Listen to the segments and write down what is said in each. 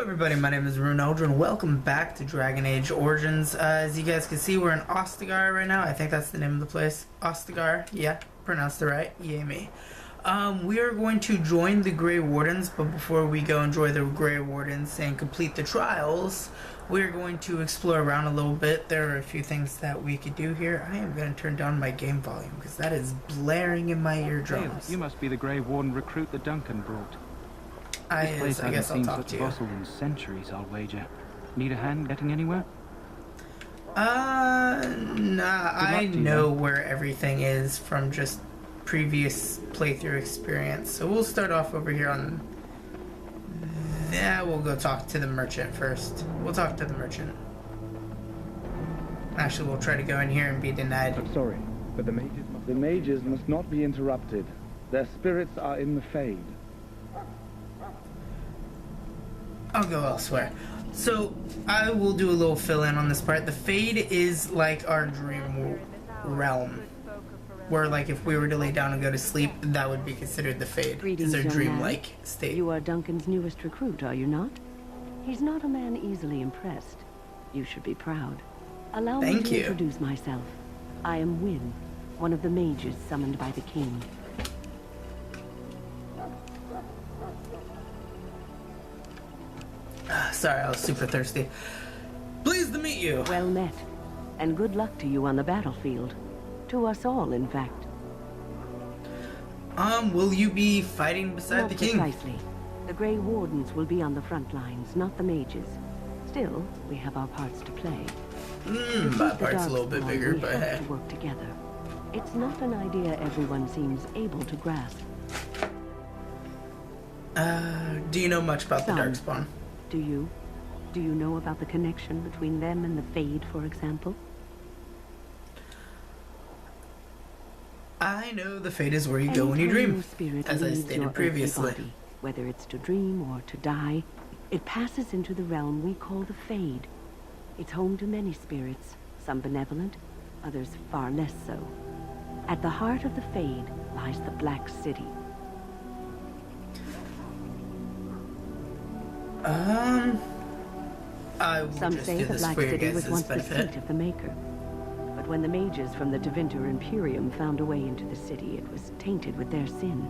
Everybody, my name is Ronaldo and welcome back to Dragon Age Origins. As you guys can see, we're in Ostagar right now. I think that's the name of the place. Ostagar, yeah, pronounced it right. Yay me. We are going to join the Grey Wardens, but before we go and join the Grey Wardens and complete the trials, we're going to explore around a little bit. There are a few things that we could do here. I am going to turn down my game volume because that is blaring in my eardrums. Hey, you must be the Grey Warden recruit that Duncan brought. I guess I'll talk to you. Bustled in centuries, I'll wager. Need a hand getting anywhere? Nah, I know where everything is from just previous playthrough experience. So we'll start off over here on... Yeah, we'll go talk to the merchant first. We'll talk to the merchant. Actually, we'll try to go in here and be denied. I'm sorry, but the mages must not be interrupted. Their spirits are in the Fade. I'll go elsewhere. So, I will do a little fill-in on this part. The Fade is like our dream realm. Where, like, if we were to lay down and go to sleep, that would be considered the Fade. Greetings, it's our young dream-like man. state. You are Duncan's newest recruit, are you not? He's not a man easily impressed. You should be proud. Allow me to introduce myself. I am Wynne, one of the mages summoned by the king. Sorry, I was super thirsty. Pleased to meet you. Well met. And good luck to you on the battlefield. To us all, in fact. Will you be fighting beside Not the king? Precisely. The Grey Wardens will be on the front lines, not the mages. Still, we have our parts to play. My part's a little bit bigger, but hey. To work together. It's not an idea everyone seems able to grasp. Do you know much about the Darkspawn? Do you? Do you know about the connection between them and the Fade, for example? I know the Fade is where you go when you dream, as I stated previously. Body, whether it's to dream or to die, it passes into the realm we call the Fade. It's home to many spirits, some benevolent, others far less so. At the heart of the Fade lies the Black City. Some say the Black City was once the seat of the Maker. But when the mages from the Tevinter Imperium found a way into the city, it was tainted with their sin.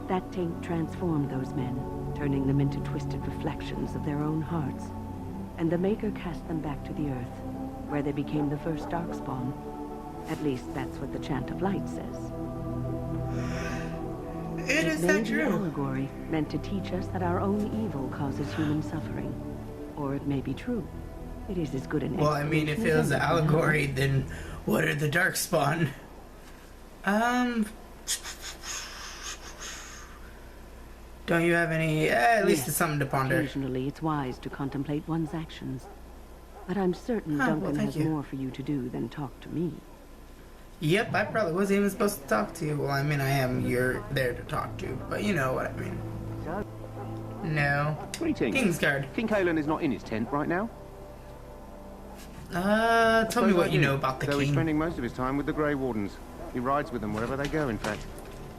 That taint transformed those men, turning them into twisted reflections of their own hearts. And the Maker cast them back to the Earth, where they became the first Darkspawn. At least that's what the Chant of Light says. It is that true. An allegory meant to teach us that our own evil causes human suffering. Or it may be true. It is as good an Well, I mean, if it was an allegory, then what are the Darkspawn? Don't you have any... at least it's something to ponder. Occasionally, it's wise to contemplate one's actions. But I'm certain Duncan has more for you to do than talk to me. Yep, I probably wasn't even supposed to talk to you. Well, I mean, I am. You're there to talk to, but you know what I mean. No. Greetings. Kingsguard. King Kaelan is not in his tent right now. Tell me what you know about the king. He's spending most of his time with the Grey Wardens. He rides with them wherever they go, in fact.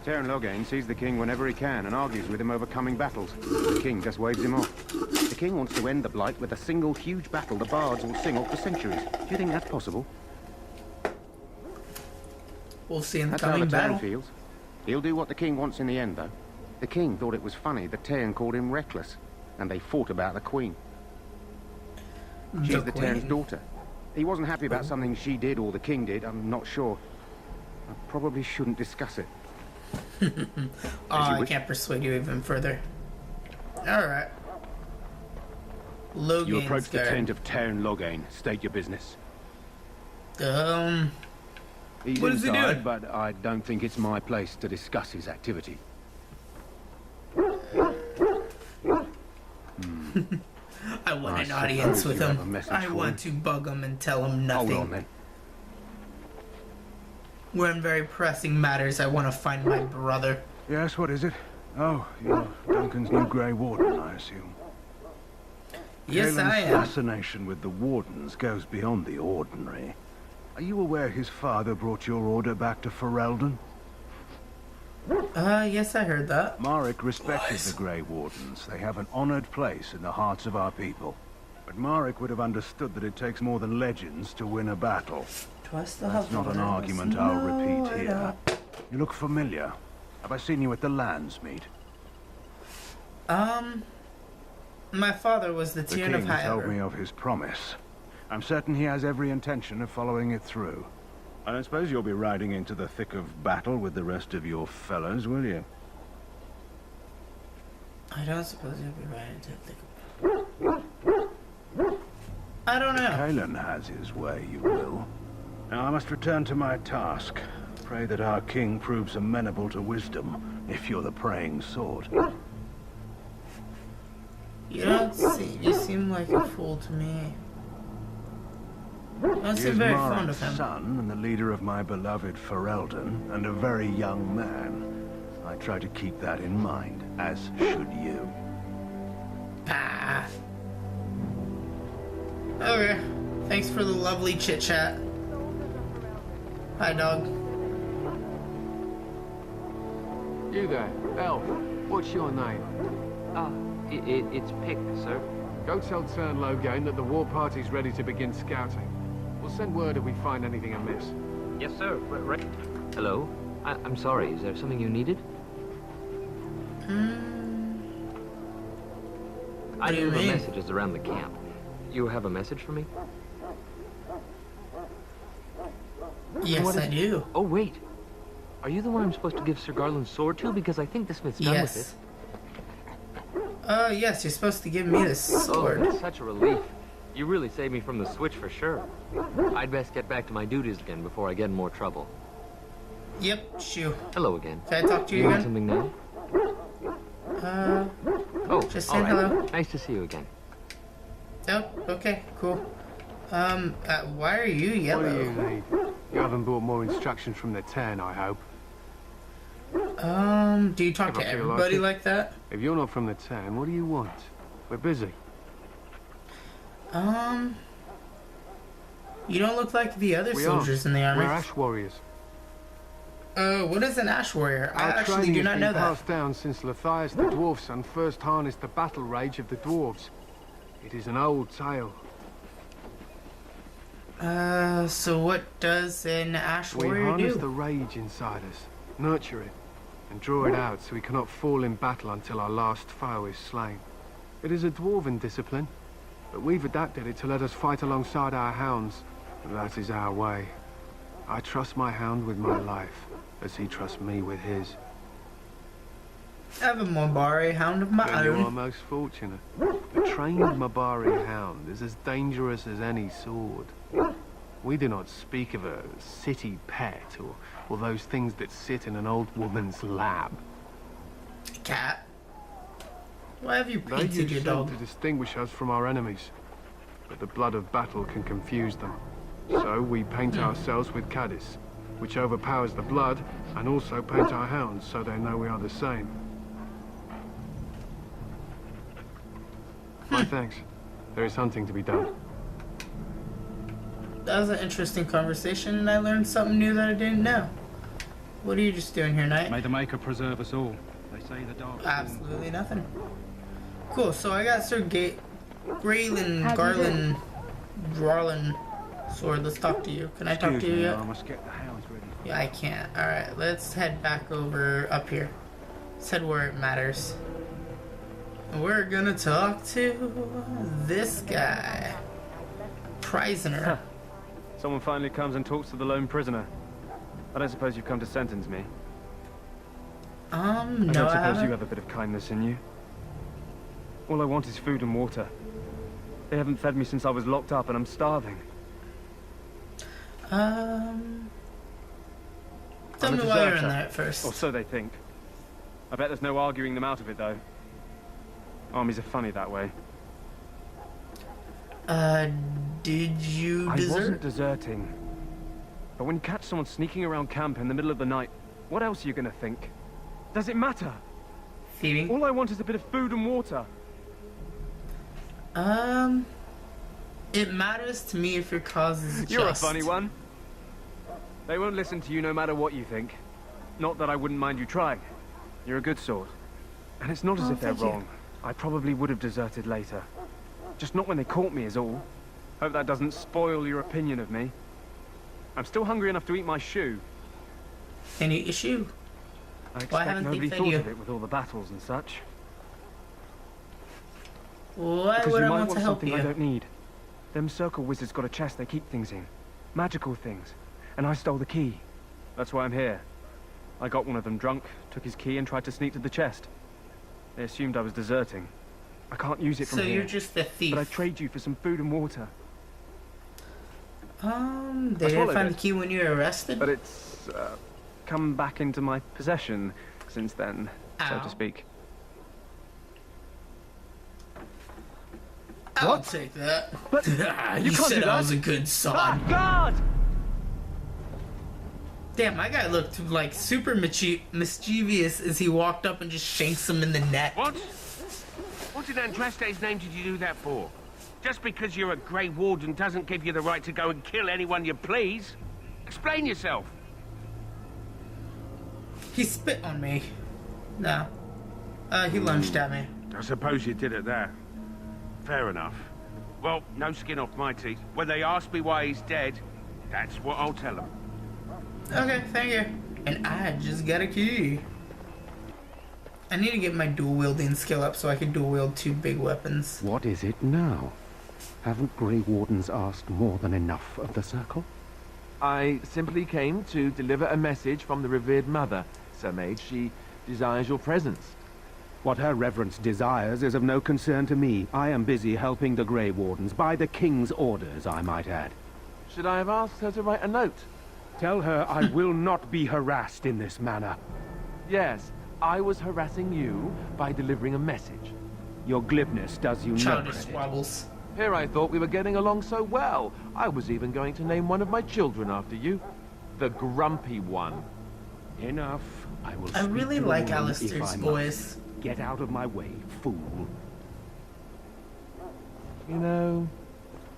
Teyrn Loghain sees the king whenever he can and argues with him over coming battles. The king just waves him off. The king wants to end the Blight with a single huge battle the bards will sing off for centuries. Do you think that's possible? We'll see in the That's coming how the battle. Teyrn feels. He'll do what the king wants in the end, though. The king thought it was funny that Teyrn called him reckless, and they fought about the queen. She's the Teyrn's daughter. He wasn't happy about something she did or the king did, I'm not sure. I probably shouldn't discuss it. I can't persuade you even further. Alright. You approach the tent of Teyrn Loghain. State your business. He's what is he doing? But I don't think it's my place to discuss his activity. I want an audience with him. I want to bug him and tell him nothing. Hold on, then. When very pressing matters, I want to find my brother. Yes, what is it? Oh, you're Duncan's new Grey Warden, I assume. Yes, Kaelan's I am. fascination with the Wardens goes beyond the ordinary. Are you aware his father brought your order back to Ferelden? Yes, I heard that. Marek respected the Grey Wardens. They have an honored place in the hearts of our people. But Marek would have understood that it takes more than legends to win a battle. Do I still That's have not an photos? argument I'll No, repeat I here. don't. You look familiar. Have I seen you at the Lands meet? My father was the The Tiern of king told me High. of his promise. I'm certain he has every intention of following it through. I don't suppose you'll be riding into the thick of battle with the rest of your fellows, will you? I don't suppose you'll be right into the... I don't know. Kalen has his way, you will. Now I must return to my task. Pray that our king proves amenable to wisdom, if you're the praying sort. You seem like a fool to me. You don't He seem is very fond Marek's of him. son and the leader of my beloved Ferelden, and a very young man. I try to keep that in mind, as should you. Ah. Okay. Thanks for the lovely chit chat. Hi, dog. You there, elf. What's your name? It's Pick, sir. Go tell Tern Loghain that the war party's ready to begin scouting. We'll send word if we find anything amiss. Yes, sir. Right. Hello. I'm sorry. Is there something you needed? I do you leave mean? messages around the camp. You have a message for me? Yes, I do. Oh, wait. Are you the one I'm supposed to give Sir Garland's sword to? Because I think the smith's done with it. Yes, you're supposed to give me this Oh, sword. that's such a relief. You really saved me from the switch for sure. I'd best get back to my duties again before I get in more trouble. Yep, shoo. Hello again. Can I talk to you want again? something now? Oh, Just all saying right. hello. Nice to see you again. Oh, okay, cool. Why are you What yellow? do you need? You haven't brought more instructions from the Tern, I hope. Do you talk If I to feel everybody like like that? If you're not from the Tern, what do you want? We're busy. You don't look like the other We soldiers are. in the army. We're Ash Warriors. What is an Ash Warrior? I Our actually training do has not been know that. passed down since Lathias the Dwarf Son first harnessed the battle rage of the dwarves. It is an old tale. So what does an Ash We Warrior harness do? the rage inside us, nurture it, and draw it out so we cannot fall in battle until our last foe is slain. It is a dwarven discipline, but we've adapted it to let us fight alongside our hounds. That is our way. I trust my hound with my life, as he trusts me with his. I have a Mobari hound of my Then you are own. most fortunate. A trained Mabari hound is as dangerous as any sword. We do not speak of a city pet or those things that sit in an old woman's lap. Cat. Why have you They painted use your scent dog? to distinguish us from our enemies, but the blood of battle can confuse them. So we paint ourselves with Caddis, which overpowers the blood, and also paint our hounds so they know we are the same. My thanks. There is hunting to be done. That was an interesting conversation, and I learned something new that I didn't know. What are you just doing here, Knight? May the Maker preserve us all. They say the dark. Absolutely nothing. Cool, so I got Sir Graylin, Garland, Drawlin sword. Let's talk to you. Can I talk to you yet? I must get the hounds ready. Yeah, I can't. Alright, let's head back over up here. Let's head where it matters. We're gonna talk to this guy. Prisoner. Someone finally comes and talks to the lone prisoner. I don't suppose you've come to sentence me. No, I don't I suppose haven't. you have a bit of kindness in you. All I want is food and water. They haven't fed me since I was locked up and I'm starving. Tell I'm a me why you're in deserter. there at first. Or so they think. I bet there's no arguing them out of it, though. Armies are funny that way. Did you I wasn't desert? deserting. But when you catch someone sneaking around camp in the middle of the night, what else are you gonna think? Does it matter? Thieving? All I want is a bit of food and water. It matters to me if your cause is just. You're a funny one. They won't listen to you no matter what you think. Not that I wouldn't mind you trying. You're a good sword. And it's not as if they're wrong. I probably would have deserted later. Just not when they caught me is all. Hope that doesn't spoil your opinion of me. I'm still hungry enough to eat my shoe. Can you eat your shoe? I expect nobody thought of it with all the battles and such. Why because would you I might want to help something you? I don't need. Them circle wizards got a chest they keep things in. Magical things. And I stole the key. That's why I'm here. I got one of them drunk, took his key and tried to sneak to the chest. They assumed I was deserting. I can't use it from here. So you're just a thief. But I trade you for some food and water. They didn't find the key when you were arrested? But it's come back into my possession since then, so to speak. I'll take that. But you said I was a good son. Oh, God! Damn, my guy looked like super mischievous as he walked up and just shanks him in the neck. What? What in Andraste's name did you do that for? Just because you're a Grey Warden doesn't give you the right to go and kill anyone you please. Explain yourself. He spit on me. No. He lunged at me. I suppose you did it there. Fair enough. Well, no skin off my teeth. When they ask me why he's dead, that's what I'll tell them. Okay, thank you. And I just got a key. I need to get my dual wielding skill up so I can dual wield 2 big weapons. What is it now? Haven't Grey Wardens asked more than enough of the Circle? I simply came to deliver a message from the revered mother, Sir Mage. She desires your presence. What her reverence desires is of no concern to me. I am busy helping the Grey Wardens, by the King's orders, I might add. Should I have asked her to write a note? Tell her I will not be harassed in this manner. Yes, I was harassing you by delivering a message. Your glibness does you no Childish credit. squabbles. Here I thought we were getting along so well. I was even going to name one of my children after you. The Grumpy One. Enough. I will I really speak to like the woman Alistair's if I must. voice. Get out of my way, fool. You know,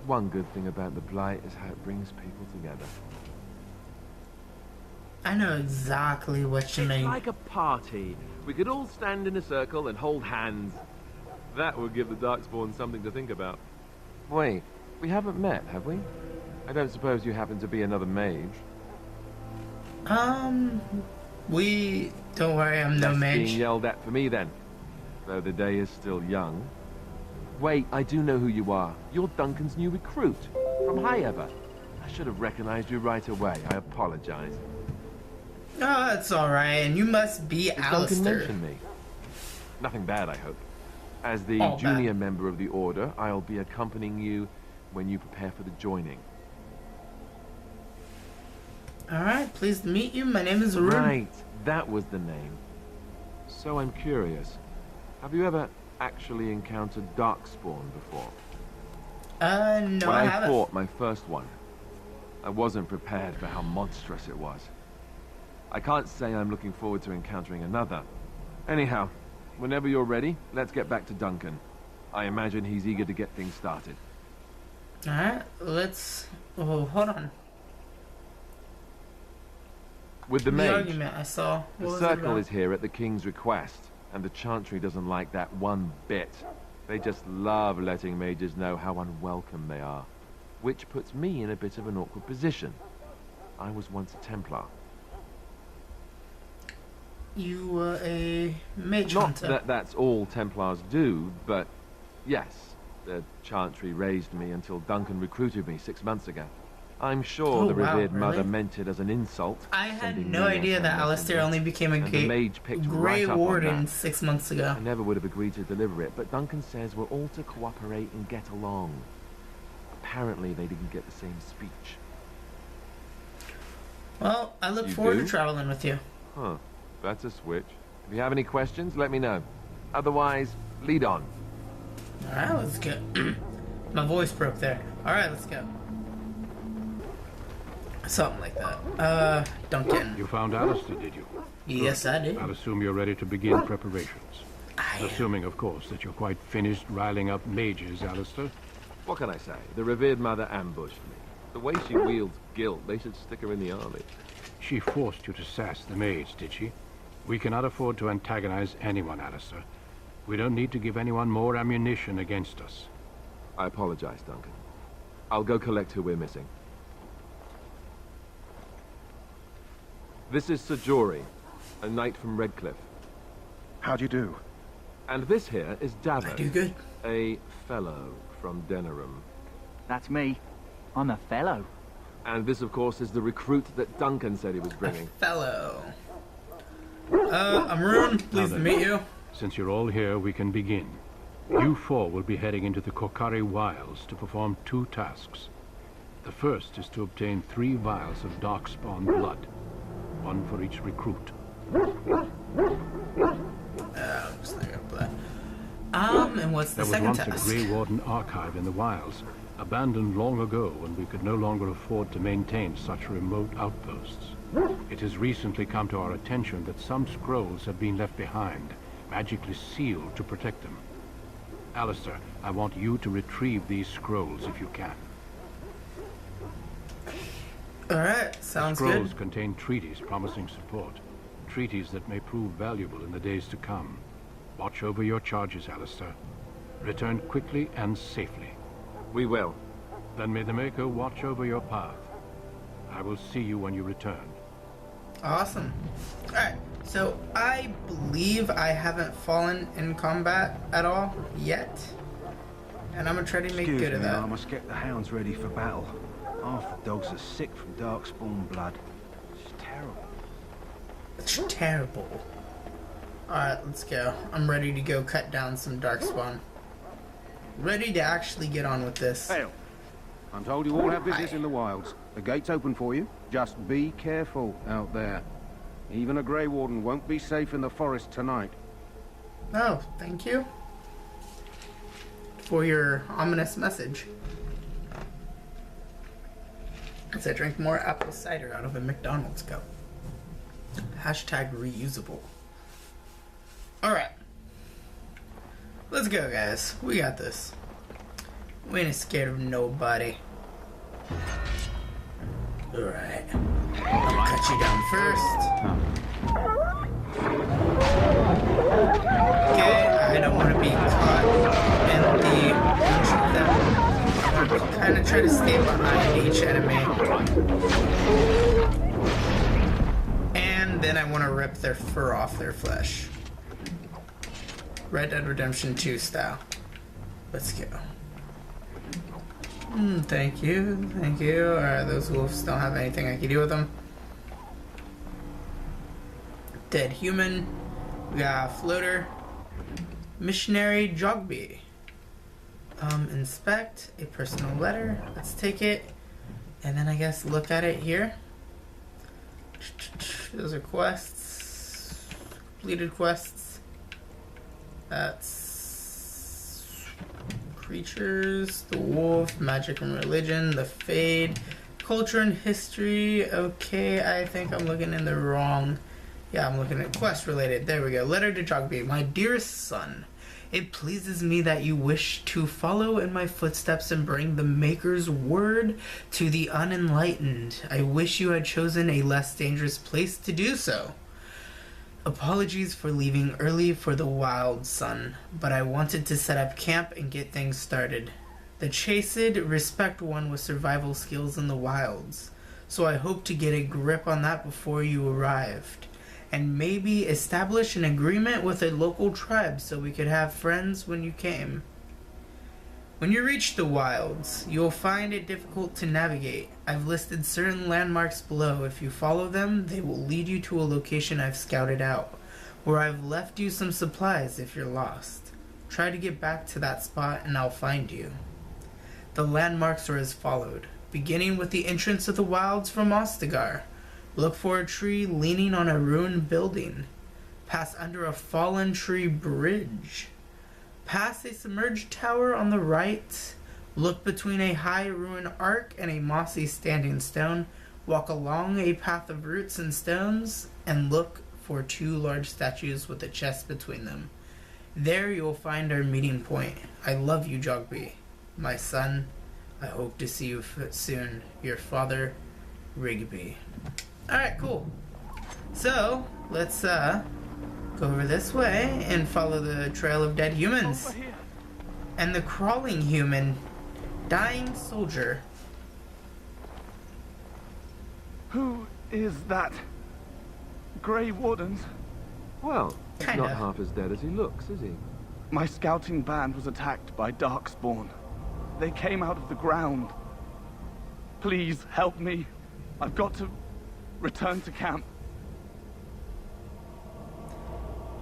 one good thing about the Blight is how it brings people together. I know exactly what you It's mean. like a party. We could all stand in a circle and hold hands. That would give the Darkspawn something to think about. Wait, we haven't met, have we? I don't suppose you happen to be another mage? Don't worry, I'm no That's mage. being yelled at for me then, though the day is still young. Wait, I do know who you are. You're Duncan's new recruit, from Highever. I should have recognized you right away. I apologize. Oh, that's alright, and you must be Did Duncan Alistair. mention me? Nothing bad, I hope. As the All junior bad. member of the Order, I'll be accompanying you when you prepare for the joining. Alright, pleased to meet you. My name is Rune. Right, that was the name. So I'm curious. Have you ever actually encountered Darkspawn before? No, when I I haven't. fought my first one, I wasn't prepared for how monstrous it was. I can't say I'm looking forward to encountering another. Anyhow, whenever you're ready, let's get back to Duncan. I imagine he's eager to get things started. Alright, let's... Oh, hold on. With the The mage, argument I saw. What the was it Circle about? is here at the King's request, and the Chantry doesn't like that one bit. They just love letting mages know how unwelcome they are, which puts me in a bit of an awkward position. I was once a Templar. You were a mage Not hunter. that that's all Templars do, but yes, the Chantry raised me until Duncan recruited me 6 months ago. I'm sure Oh, the wow, revered mother really? meant it as an insult. I had sending no me idea as that her Alistair messenger, only became a and the mage picked Grey right up on Warden that. 6 months ago. I never would have agreed to deliver it, but Duncan says we're all to cooperate and get along. Apparently they didn't get the same speech. Well, I look You forward do? to traveling with you. Huh, that's a switch. If you have any questions, let me know. Otherwise, lead on. Alright, let's go. My voice broke there. Alright, let's go. Something like that. Duncan. You found Alistair, did you? Yes, I did. I'll assume you're ready to begin preparations. I am. Assuming, of course, that you're quite finished riling up mages, Alistair. What can I say? The revered mother ambushed me. The way she wields guilt, they should stick her in the army. She forced you to sass the maids, did she? We cannot afford to antagonize anyone, Alistair. We don't need to give anyone more ammunition against us. I apologize, Duncan. I'll go collect who we're missing. This is Sir Jory, a knight from Redcliffe. How'd you do? And this here is Davos. I do good. A fellow from Denerim. That's me. I'm a fellow. And this, of course, is the recruit that Duncan said he was bringing. A fellow. I'm Rune. Pleased to meet you. Since you're all here, we can begin. You four will be heading into the Kokari Wilds to perform 2 tasks. The first is to obtain 3 vials of Darkspawn blood. 1 for each recruit. Just like a blood. And what's the second task? There was once a Grey Warden archive in the wilds, abandoned long ago when we could no longer afford to maintain such remote outposts. It has recently come to our attention that some scrolls have been left behind, magically sealed to protect them. Alistair, I want you to retrieve these scrolls if you can. Alright, sounds good. The scrolls contain treaties promising support. Treaties that may prove valuable in the days to come. Watch over your charges, Alistair. Return quickly and safely. We will. Then may the Maker watch over your path. I will see you when you return. Awesome. Alright, so I believe I haven't fallen in combat at all yet. And I'm gonna try to make good of that. I must get the hounds ready for battle. Half the dogs are sick from Darkspawn blood. It's terrible. It's terrible. Alright, let's go. I'm ready to go cut down some Darkspawn. Ready to actually get on with this. Hail. I'm told you all have business in the wilds. The gate's open for you. Just be careful out there. Even a Grey Warden won't be safe in the forest tonight. Oh, thank you for your ominous message. As I drink more apple cider out of a McDonald's cup. Hashtag reusable. Alright. Let's go, guys. We got this. We ain't scared of nobody. Alright. I'll cut you down first. Okay, I don't want to be caught in the bunch of them. I want to kind of try to stay behind each enemy. And then I want to rip their fur off their flesh. Red Dead Redemption 2 style. Let's go. Thank you, thank you. Alright, those wolves don't have anything I can do with them. Dead human. We got a floater. Missionary Jogby. Inspect a personal letter. Let's take it. And then I guess look at it here. Those are quests. Completed quests. That's creatures, the wolf, magic and religion, the fade, culture and history. Okay, I think I'm looking in the wrong. Yeah, I'm looking at quest related. There we go. Letter to Jogby. My dearest son, it pleases me that you wish to follow in my footsteps and bring the Maker's word to the unenlightened. I wish you had chosen a less dangerous place to do so. Apologies for leaving early for the wild, son, but I wanted to set up camp and get things started. The Chased respect one with survival skills in the wilds, so I hope to get a grip on that before you arrived, and maybe establish an agreement with a local tribe so we could have friends when you came. When you reach the wilds, you'll find it difficult to navigate. I've listed certain landmarks below. If you follow them, they will lead you to a location I've scouted out, where I've left you some supplies if you're lost. Try to get back to that spot and I'll find you. The landmarks are as followed, beginning with the entrance of the wilds from Ostagar. Look for a tree leaning on a ruined building. Pass under a fallen tree bridge. Pass a submerged tower on the right. Look between a high ruined arc and a mossy standing stone. Walk along a path of roots and stones, and look for 2 large statues with a chest between them. There you will find our meeting point. I love you, Jogby. My son, I hope to see you soon. Your father, Rigby. Alright, cool. So, let's go over this way and follow the trail of dead humans. And the crawling human, dying soldier. Who is that? Grey Wardens? Well, he's Kinda. not half as dead as he looks, is he? My scouting band was attacked by Darkspawn. They came out of the ground. Please help me. I've got to return to camp.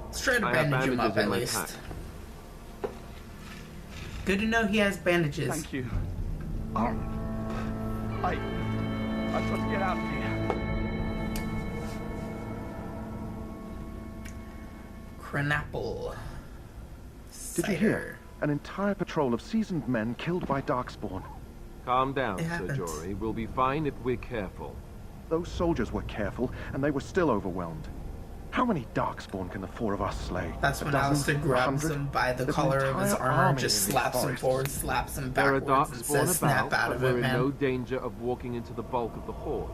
Let's try to I have bandage him up bandages in at my least. pack. Good to know he has bandages. Thank you. I've got to get out of here. Cranapple. Did you hear? An entire patrol of seasoned men killed by Darkspawn. Calm down, It Sir happens. Jory. We'll be fine if we're careful. Those soldiers were careful, and they were still overwhelmed. How many Darkspawn can the four of us slay? That's A when dozen? Alistair grabs 100? him by the There's an collar of his entire armor, army just in these slaps him forests. forward, slaps him There are backwards, and says, Darkspawn snap about, out but of we're it, in man. no danger of walking into the bulk of the horde.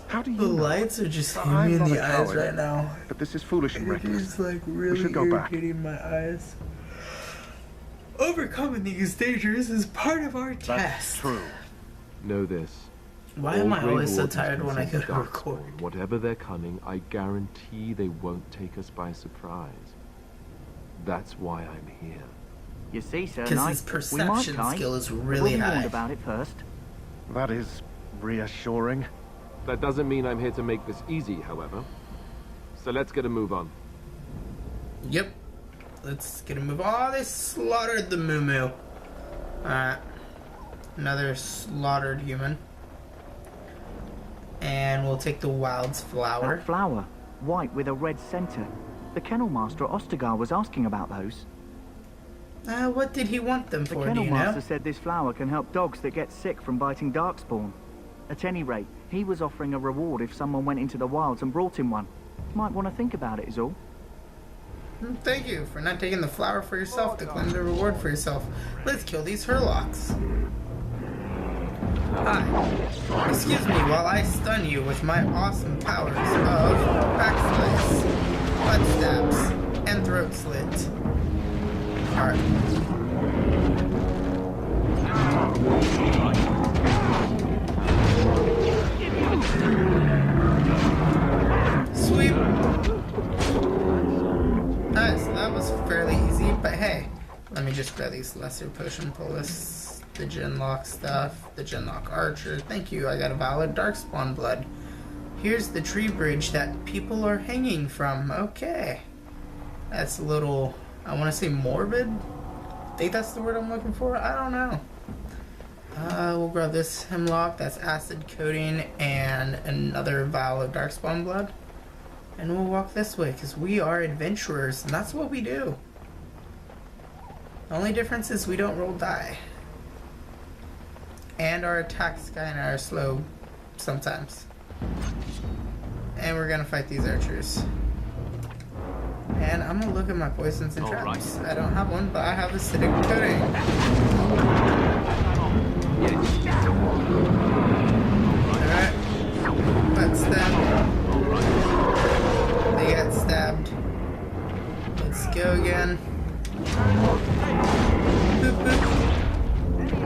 How do you The know? lights are just I'm hitting me in not the a eyes coward, right now. But this is foolish and It reckless. is like really should go back. irritating my eyes. Overcoming these dangers is part of our That's task. true. Know this. Why am All I Grey always so Wardens tired when I go consist to of record? Darkspawn. Whatever they're cunning, I guarantee they won't take us by surprise. That's why I'm here. You see, Sir Because Knight, his we might perception try. skill is We'll really be warned high. about it first. That is reassuring. That doesn't mean I'm here to make this easy, however. So let's get a move on. Yep. Let's get a move. Oh, they slaughtered the Moo. Alright. Another slaughtered human. And we'll take the Wild's flower. That flower, white with a red center. The kennel master at Ostagar was asking about those. What did he want them The for, do kennel you master know? said this flower can help dogs that get sick from biting darkspawn. At any rate, he was offering a reward if someone went into the wilds and brought him one. Might want to think about it is all. Thank you for not taking the flower for yourself to claim the reward for yourself. Let's kill these Hurlocks. Hi. Excuse me while I stun you with my awesome powers of backslice, butt stabs, and throat slit. Alright. Sweep. Alright, so that was fairly easy, but hey, let me just grab these lesser potion polis, the Genlock stuff, the Genlock archer. Thank you, I got a valid darkspawn blood. Here's the tree bridge that people are hanging from. Okay. That's a little, I want to say morbid? I think that's the word I'm looking for? I don't know. We'll grab this hemlock, that's acid coating, and another vial of darkspawn blood. And we'll walk this way, because we are adventurers, and that's what we do. The only difference is we don't roll die. And our attacks kind of are slow sometimes. And we're gonna fight these archers. And I'm gonna look at my poisons and traps. I don't have one, but I have acidic coating. Alright. Butt stab. They got stabbed. Let's go again. Boop, boop.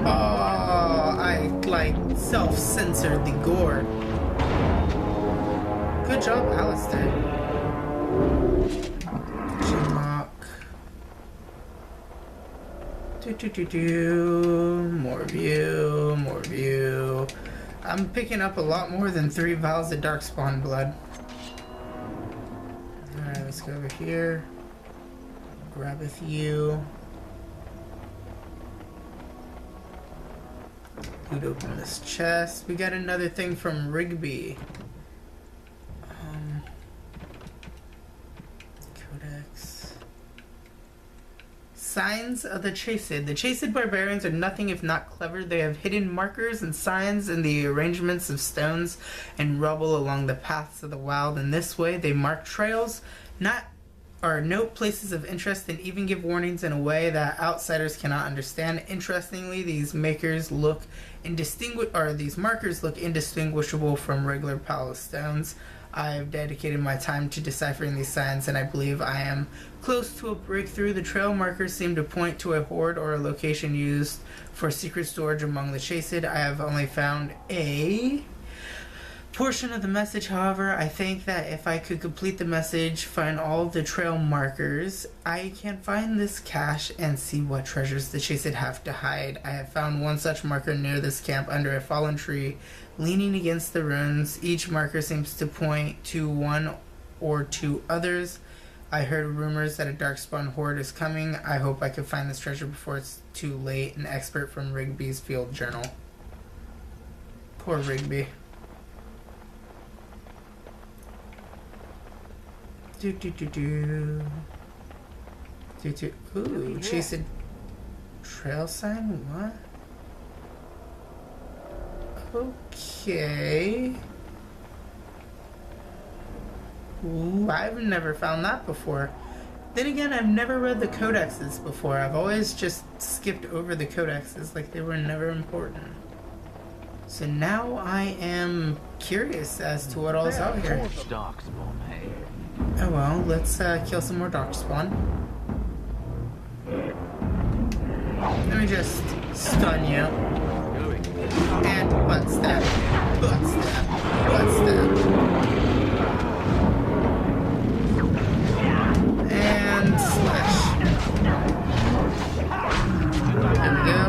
Oh, I like self-censored the gore. Good job, Alistair. Genlock. More view, more view. I'm picking up a lot more than 3 vials of darkspawn blood. Alright, let's go over here. Grab a few. Who'd open this chest? We got another thing from Rigby. Codex. Signs of the Chased. The Chased barbarians are nothing if not clever. They have hidden markers and signs in the arrangements of stones and rubble along the paths of the wild. In this way, they mark trails, not note places of interest and even give warnings in a way that outsiders cannot understand. Interestingly, these markers look indistinguishable from regular palace stones. I've dedicated my time to deciphering these signs, and I believe I am close to a breakthrough. The trail markers seem to point to a hoard or a location used for secret storage among the chased. I have only found a portion of the message. However, I think that if I could complete the message, find all of the trail markers, I can find this cache and see what treasures the chased have to hide. I have found one such marker near this camp under a fallen tree, leaning against the ruins. Each marker seems to point to one or two others. I heard rumors that a darkspawn horde is coming. I hope I can find this treasure before it's too late. An expert from Rigby's field journal. Poor Rigby. Ooh, chased trail sign? What? Okay. Ooh, I've never found that before. Then again, I've never read the codexes before. I've always just skipped over the codexes like they were never important. So now I am curious as to what all's out here. Darkspawn, hey? Oh well, let's kill some more darkspawn. Let me just stun you. And butt stab. Butt stab. Butt stab. And slash. There we go.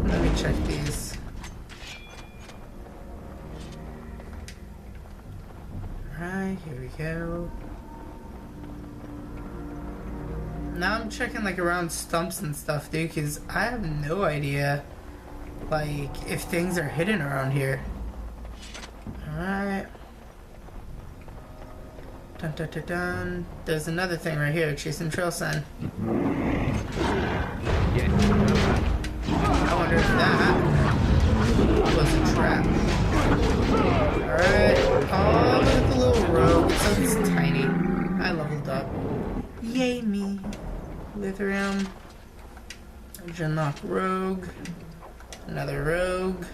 Let me check these. Alright, here we go. Now I'm checking like around stumps and stuff, dude, because I have no idea like if things are hidden around here. Alright. Dun dun dun dun. There's another thing right here, chasing trail sign. I wonder if that was a trap. Alright. Oh, look at the little rogue. It's so tiny. I leveled up. Yay me. Lithium. Genlock rogue. Another rogue.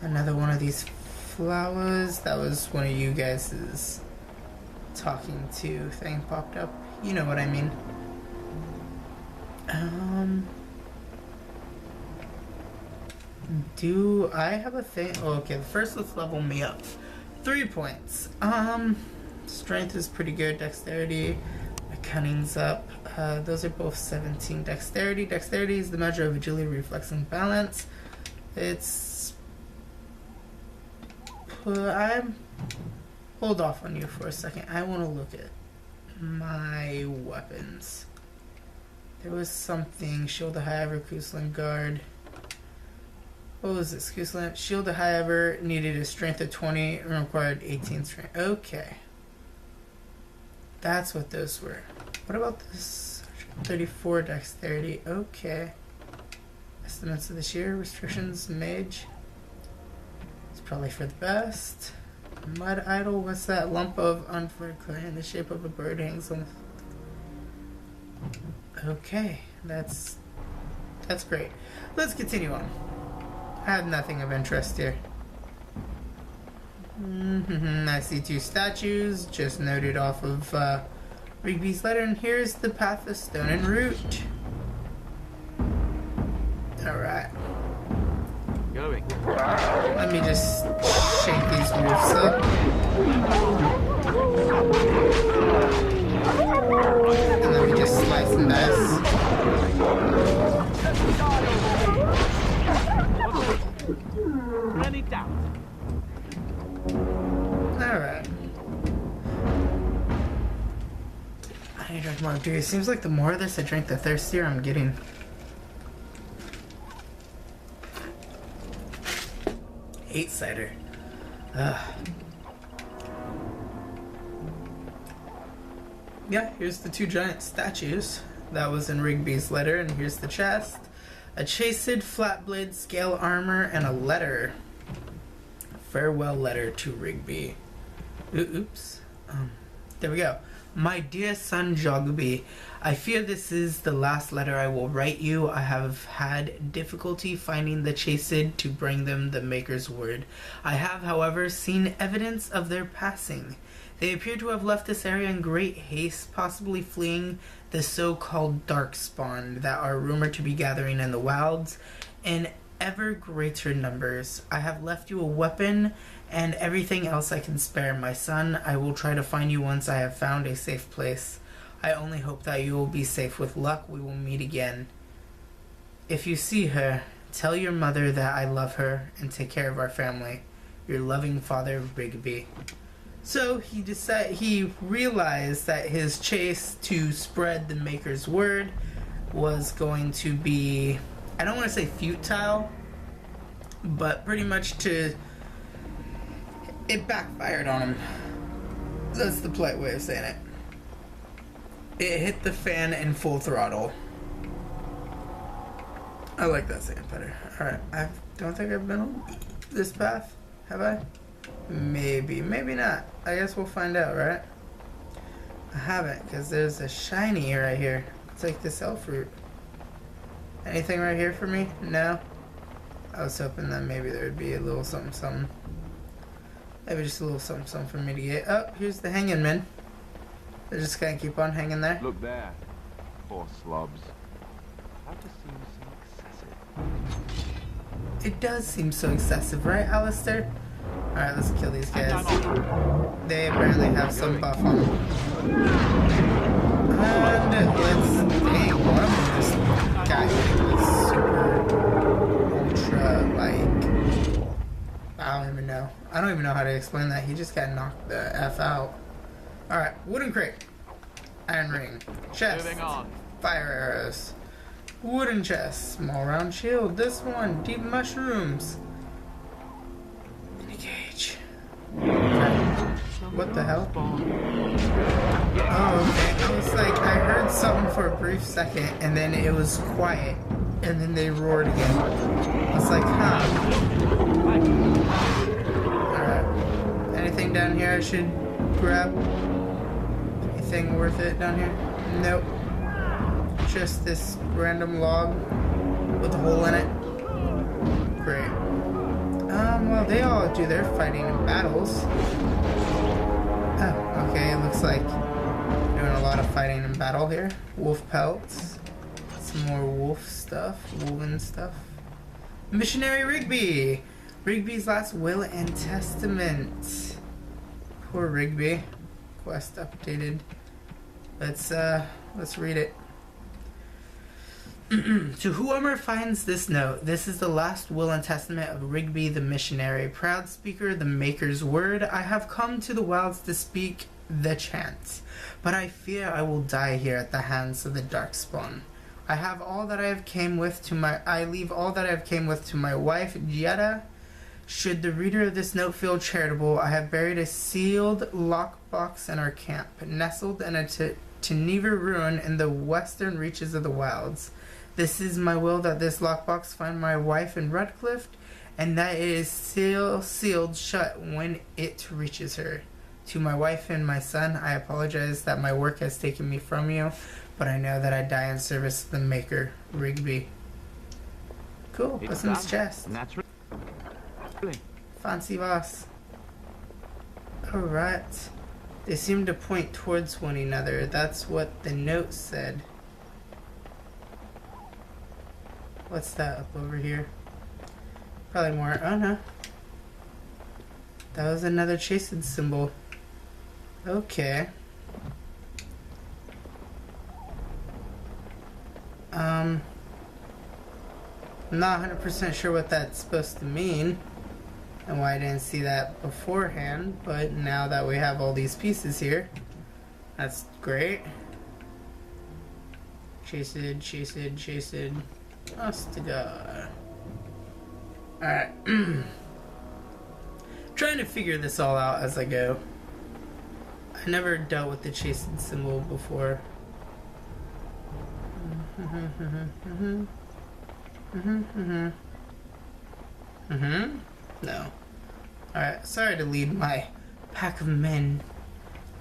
Another one of these flowers. That was one of you guys' talking to thing popped up. You know what I mean. Do I have a thing? Oh, okay, first let's level me up. 3 points. Strength is pretty good. Dexterity. My cunning's up. Those are both 17. Dexterity. Dexterity is the measure of agility, reflex, and balance. Hold off on you for a second. I want to look at my weapons. There was something. Shield of High Ever, Kuslan Guard. What was this? Kuslan? Shield of High Ever needed a strength of 20 and required 18 strength. Okay. That's what those were. What about this? 34 dexterity. Okay. Estimates of this year. Restrictions. Mage. It's probably for the best. Mud idol. What's that? Lump of unfurrowed clay in the shape of a bird hangs on. Okay. That's great. Let's continue on. I have nothing of interest here. I see 2 statues, just noted off of Rigby's letter, and here's the path of stone and root. Alright. Going. Let me just shake these roofs up. And let me just slice and dice. Any doubt? Alright. I need to drink more. Dude, it seems like the more of this I drink, the thirstier I'm getting. Hate cider. Ugh. Yeah, here's the 2 giant statues. That was in Rigby's letter, and here's the chest. A chased flat blade scale armor and a letter. A farewell letter to Rigby. Oops. There we go. My dear son Jogby, I fear this is the last letter I will write you. I have had difficulty finding the chased to bring them the Maker's word. I have, however, seen evidence of their passing. They appear to have left this area in great haste, possibly fleeing the so-called Darkspawn that are rumored to be gathering in the wilds in ever greater numbers. I have left you a weapon and everything else I can spare, my son. I will try to find you once I have found a safe place. I only hope that you will be safe. With luck, we will meet again. If you see her, tell your mother that I love her and take care of our family. Your loving father, Rigby. So he realized that his chase to spread the Maker's word was going to be, I don't want to say futile, but pretty much it backfired on him. That's the polite way of saying it. It hit the fan in full throttle. I like that saying better. Alright, I don't think I've been on this path. Have I? Maybe, maybe not. I guess we'll find out, right? I haven't, because there's a shiny right here. It's like this elf root. Anything right here for me? No? I was hoping that maybe there would be a little something, something. Maybe just a little something, something for me to get. Oh, here's the hanging men. They're just gonna keep on hanging there. Look there. Poor slobs. That just seems so excessive. It does seem so excessive, right, Alistair? Alright, let's kill these guys. They apparently have some buff on them. And let's... Dang, what am this guy hitting with super ultra, like... I don't even know. I don't even know how to explain that. He just got knocked the F out. Alright, wooden crate. Iron ring. Chest. Fire arrows. Wooden chest. Small round shield. This one. Deep mushrooms. Mini cage. Okay. What the hell? Oh, okay. I was like, I heard something for a brief second, and then it was quiet, and then they roared again. I was like, huh. Alright. Anything down here I should grab? Anything worth it down here? Nope. Just this random log with a hole in it. Great. Well, they all do their fighting in battles. Oh, okay, it looks like doing a lot of fighting in battle here. Wolf pelts. Some more wolf stuff. Woven stuff. Missionary Rigby! Rigby's last will and testament. Poor Rigby. Quest updated. Let's read it. To whoever finds this note, this is the last will and testament of Rigby the missionary, proud speaker, the Maker's word. I have come to the wilds to speak the chant, but I fear I will die here at the hands of the Darkspawn. I have all that I have came with to my. I leave all that I have came with to my wife, Jetta. Should the reader of this note feel charitable, I have buried a sealed lockbox in our camp, nestled in a Teneva ruin in the western reaches of the wilds. This is my will that this lockbox find my wife in Redcliffe, and that it is sealed shut when it reaches her. To my wife and my son, I apologize that my work has taken me from you, but I know that I die in service of the Maker, Rigby. Cool. What's in this chest? Fancy boss. Alright. They seem to point towards one another. That's what the note said. What's that up over here? Probably more. Oh no. That was another chastened symbol. Okay. I'm not 100% sure what that's supposed to mean and why I didn't see that beforehand, but now that we have all these pieces here, that's great. Chased Ostagar. Alright. Trying to figure this all out as I go. I never dealt with the chastened symbol before. No. Alright, sorry to lead my pack of men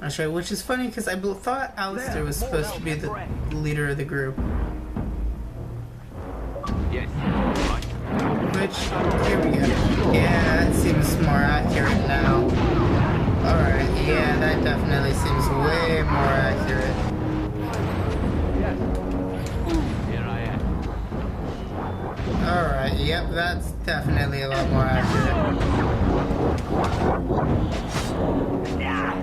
I'll show you, which is funny because I thought Alistair was supposed to be the leader of the group. Yes. Which, here we go. Yeah, that seems more accurate now. Alright, yeah, that definitely seems way more accurate. Here I am. Alright, yep, that's definitely a lot more accurate. Yeah,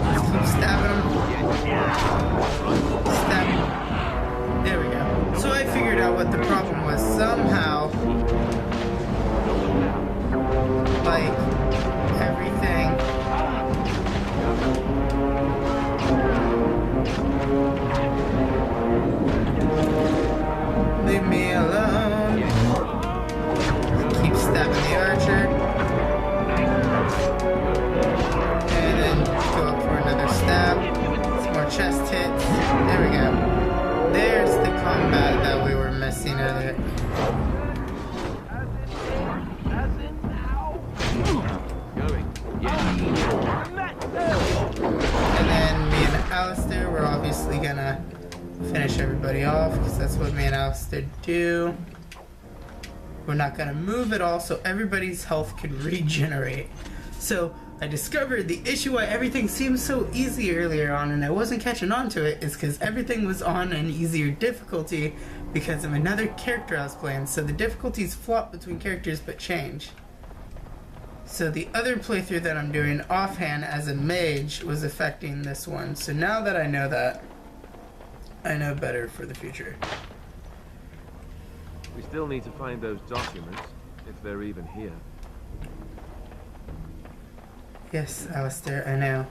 let's keep stabbing him. Stab him. There we go. So I figured out what the problem was. Somehow, like, everything. Leave me alone. Keep stabbing the archer. And then go up for another stab. Some more chest hits. There we go. There's the combat that we were missing earlier. And then me and Alistair, we're obviously gonna finish everybody off because that's what me and Alistair do. We're not gonna move at all so everybody's health can regenerate. So I discovered the issue why everything seemed so easy earlier on and I wasn't catching on to it is because everything was on an easier difficulty because of another character I was playing. So the difficulties flop between characters but change. So the other playthrough that I'm doing offhand as a mage was affecting this one. So now that, I know better for the future. We still need to find those documents, if they're even here. Yes, Alistair, I know.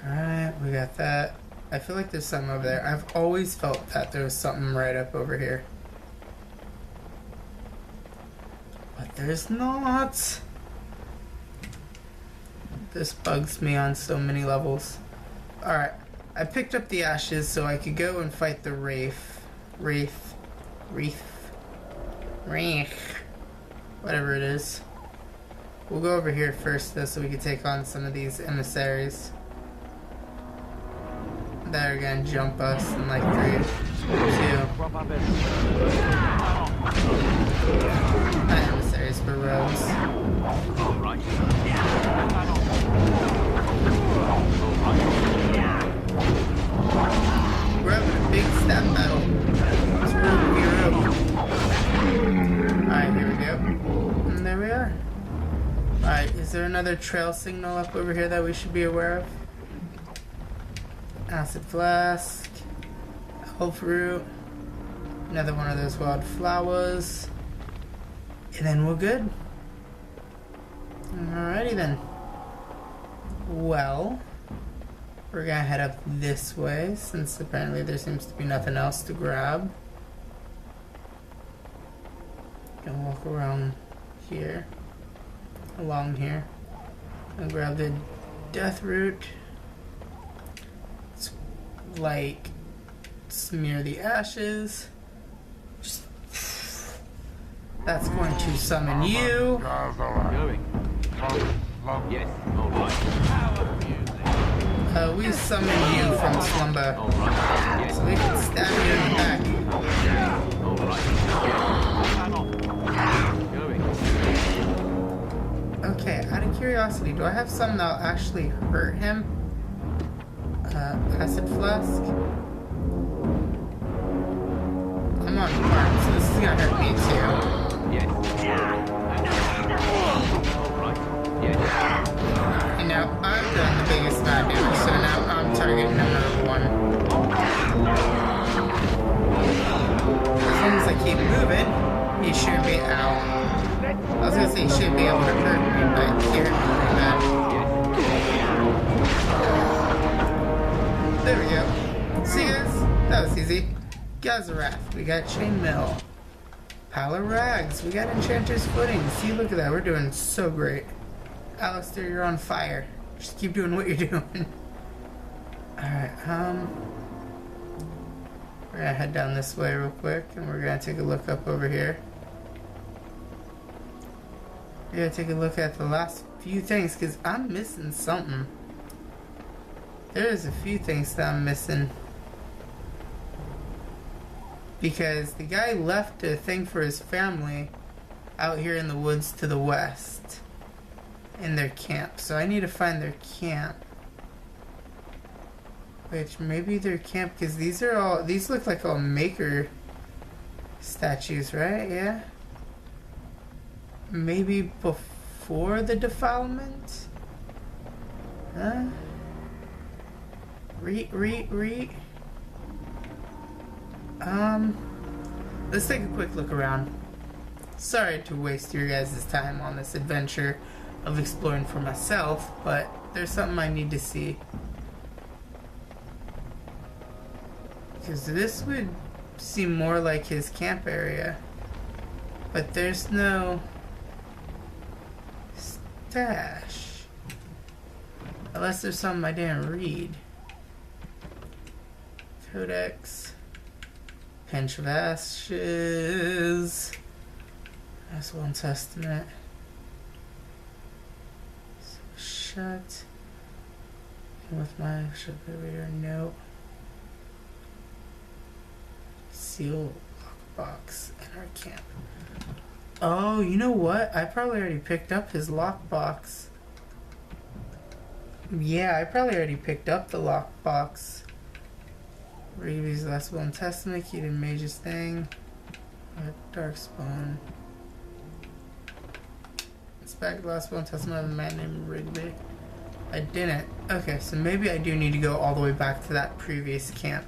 Alright, we got that. I feel like there's something over there. I've always felt that there was something right up over here. But there's not. This bugs me on so many levels. Alright, I picked up the ashes so I could go and fight the Wraith. Whatever it is. We'll go over here first though so we can take on some of these emissaries that are gonna jump us in like 3, 2. Not emissaries, but rogues. We're having a big stab battle. It's rogue. Alright, here we go. And there we are. Alright, is there another trail signal up over here that we should be aware of? Acid flask. Elf root. Another one of those wild flowers. And then we're good. Alrighty then. Well, we're gonna head up this way since apparently there seems to be nothing else to grab. Gonna walk around here. Along here. I'll grab the death root. Let's, like, smear the ashes. Just, that's going to summon you. Yes, alright. We summoned you from slumber. So we can stab you in the back. Okay, out of curiosity, do I have something that'll actually hurt him? Acid flask? I'm on mark, so this is gonna hurt me too. And now I've done the biggest amount of damage, so now I'm targeting number 1. As long as I keep moving, he should be out. I was gonna say he should be able to hurt me, but here, that. There we go. See guys? That was easy. Gazarath, we got Chainmail. Pile of Rags, we got Enchanter's Footing. See, look at that, we're doing so great. Alistair, you're on fire. Just keep doing what you're doing. Alright, we're gonna head down this way real quick, and we're gonna take a look up over here. I gotta take a look at the last few things, because I'm missing something. There's a few things that I'm missing. Because the guy left a thing for his family out here in the woods to the west. In their camp. So I need to find their camp. Which, maybe their camp, because these look like all maker statues, right? Yeah? Maybe before the defilement? Huh? Let's take a quick look around. Sorry to waste your guys' time on this adventure of exploring for myself, but there's something I need to see. Because this would seem more like his camp area. But there's no stash. Unless there's something I didn't read. Codex. Pinch of Ashes. That's one testament. Shut. And with my reader note. Seal lockbox in our camp. Oh, you know what? I probably already picked up his lockbox. Yeah, I probably already picked up the lockbox. Reeves last will and testament, key to mage's thing. Darkspawn. Inspect the last will and testament of a man named Rigby. I didn't. Okay, so maybe I do need to go all the way back to that previous camp.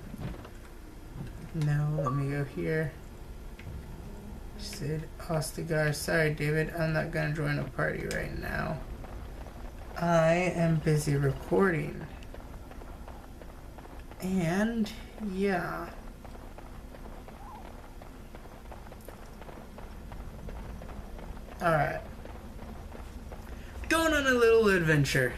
No, let me go here. Sid Ostagar. Sorry, David, I'm not gonna join a party right now. I am busy recording. And yeah. Alright. Going on a little adventure.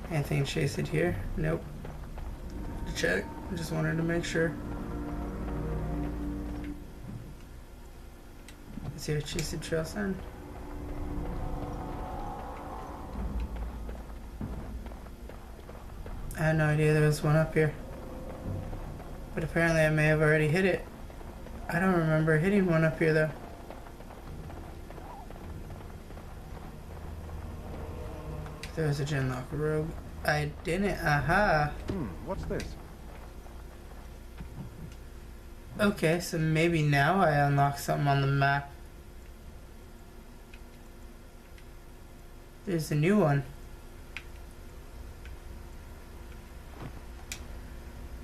Anything chased it here? Nope. Check. Just wanted to make sure. Is here a chased trail sign? I had no idea there was one up here. But apparently I may have already hit it. I don't remember hitting one up here though. There was a Genlock rogue. I didn't. Aha. What's this? Okay, so maybe now I unlock something on the map. There's a new one.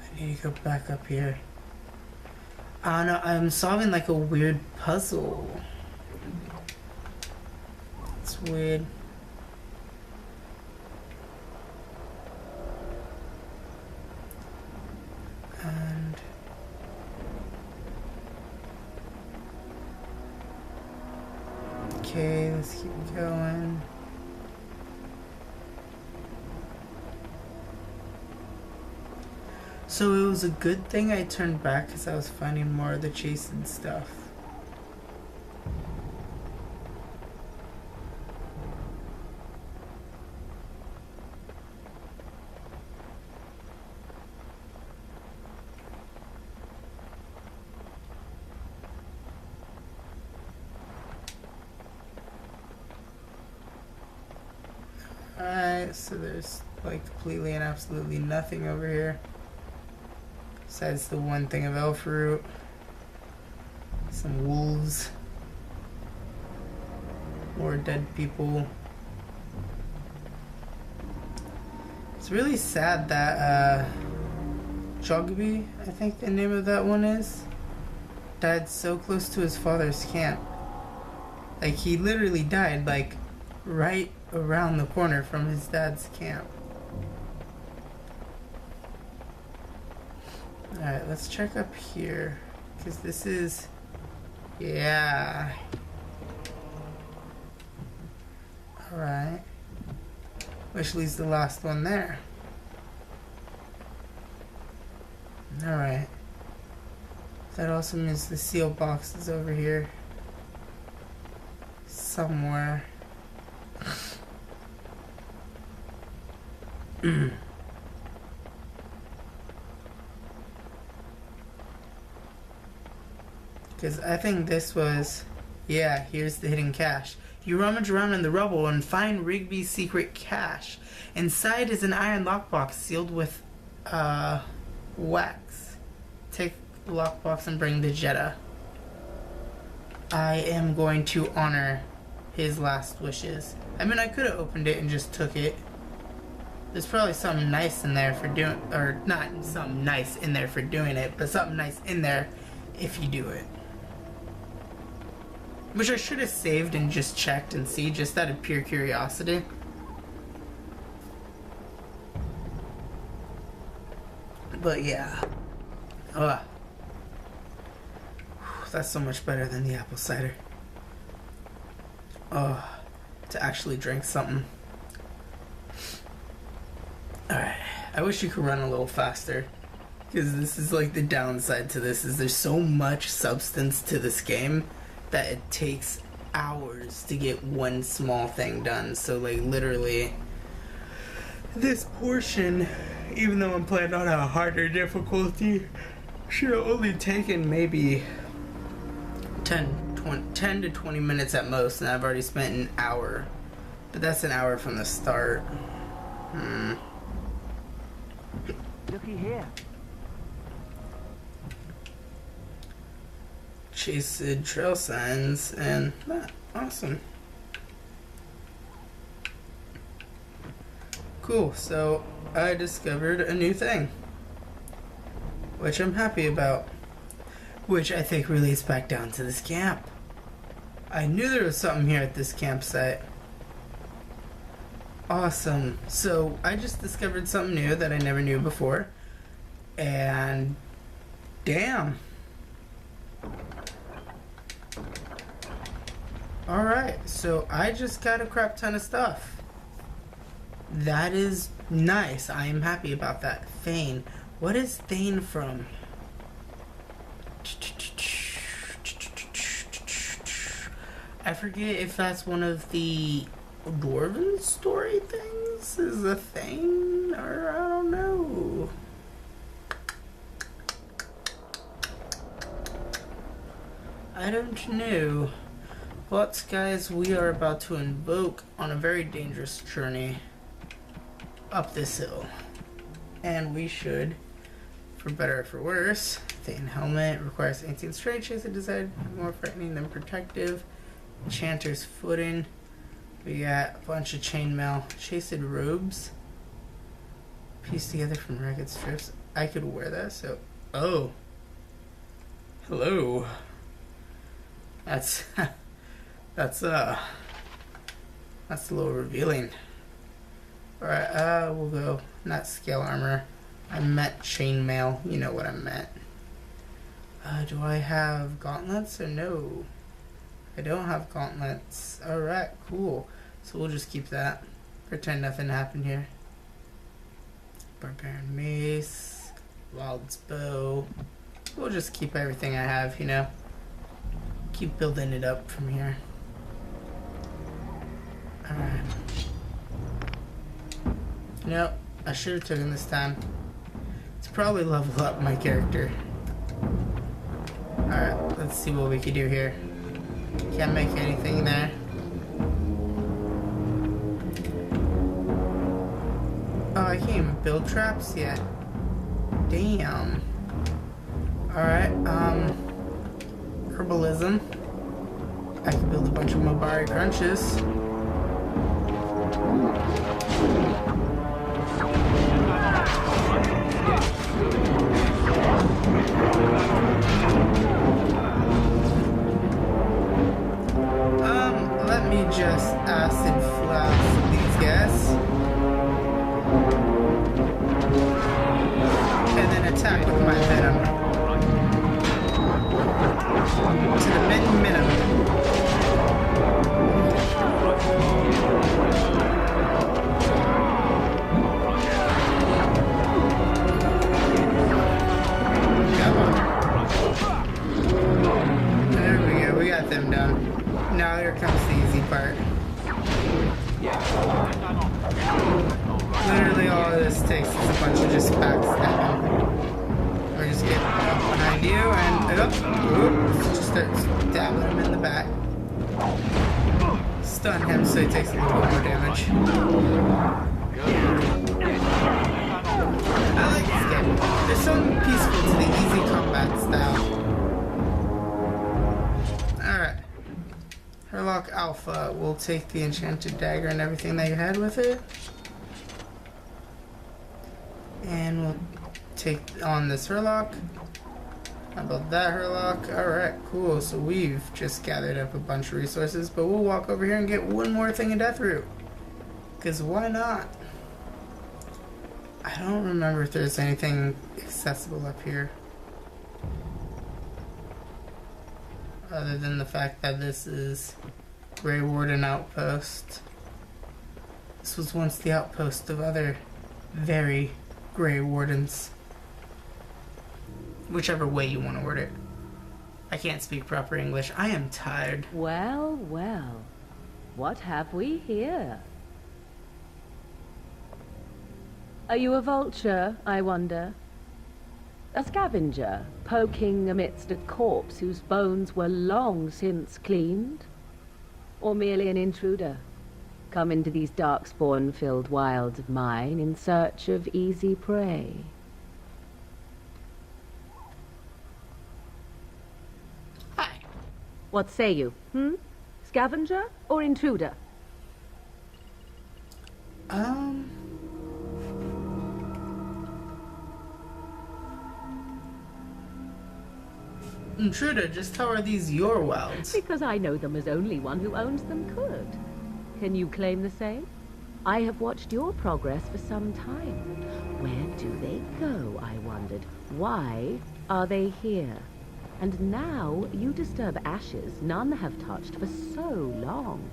I need to go back up here. I don't know, I'm solving like a weird puzzle. It's weird. And okay, let's keep going. So it was a good thing I turned back because I was finding more of the chasing stuff. Alright, so there's like completely and absolutely nothing over here. Besides the one thing of elf root. Some wolves. More dead people. It's really sad that Jogby, I think the name of that one is, died so close to his father's camp. Like he literally died like right around the corner from his dad's camp. Alright, let's check up here. Because this is... Yeah. Alright. Which leaves the last one there. Alright. That also means the sealed box is over here. Somewhere. Because I think this was... Yeah, here's the hidden cache. You rummage around in the rubble and find Rigby's secret cache. Inside is an iron lockbox sealed with wax. Take the lockbox and bring the Jetta. I am going to honor his last wishes. I mean, I could have opened it and just took it. There's probably something nice in there for doing... Or, not something nice in there for doing it, but something nice in there if you do it. Which I should have saved and just checked and see, just out of pure curiosity. But yeah. Ugh. That's so much better than the apple cider. Oh, to actually drink something. Alright. I wish you could run a little faster. Because this is like the downside to this, is there's so much substance to this game that it takes hours to get one small thing done. So like literally this portion, even though I'm playing on a harder difficulty, should have only taken maybe 10 to 20 minutes at most, and I've already spent an hour. But that's an hour from the start. Looky here. Chased trail signs and awesome. Cool, so I discovered a new thing, which I'm happy about, which I think relates back down to this camp. I knew there was something here at this campsite. Awesome. So I just discovered something new that I never knew before, and damn. Alright, so I just got a crap ton of stuff. That is nice. I am happy about that. Thane. What is Thane from? I forget if that's one of the Dwarven story things. Is a Thane? Or I don't know. I don't know. But guys, we are about to invoke on a very dangerous journey up this hill. And we should, for better or for worse, Thane helmet requires 18 strength, chase a desired more frightening than protective. Enchanter's footing. We got a bunch of chainmail. Chased robes. Pieced together from ragged strips. I could wear that, so... Oh. Hello. That's... That's a little revealing. Alright, we'll go. Not scale armor. I meant chainmail. You know what I meant. Do I have gauntlets or no? I don't have gauntlets. Alright, cool. So we'll just keep that. Pretend nothing happened here. Barbarian mace. Wild's bow. We'll just keep everything I have, you know. Keep building it up from here. Alright. Nope, I should have taken this time. It's probably level up my character. Alright, let's see what we can do here. Can't make anything there. Oh, I can't even build traps yet. Damn. Alright, herbalism. I can build a bunch of Mobari crunches. Let me just acid flash these guys. And then attack with my venom. To the minimum. There we go, we got them done. Now here comes the easy part. Literally all this takes is a bunch of just backstabbing. Or just get up behind you and just start stabbing him in the back. Stun him so he takes a little bit more damage. I like this game. There's something peaceful to the easy combat style. Alright. Herlock Alpha will take the enchanted dagger and everything that you had with it. And we'll take on this Herlock. How about that Herlock? Alright, cool. So we've just gathered up a bunch of resources, but we'll walk over here and get one more thing of Deathroot. Because why not? I don't remember if there's anything accessible up here. Other than the fact that this is Grey Warden Outpost. This was once the outpost of other very Grey Wardens. Whichever way you want to word it. I can't speak proper English. I am tired. Well, well. What have we here? Are you a vulture, I wonder? A scavenger, poking amidst a corpse whose bones were long since cleaned? Or merely an intruder, come into these darkspawn-filled wilds of mine in search of easy prey? Hi. What say you, Scavenger or intruder? Intruder, just how are these your wilds? Because I know them as only one who owns them could. Can you claim the same? I have watched your progress for some time. Where do they go, I wondered? Why are they here? And now you disturb ashes none have touched for so long.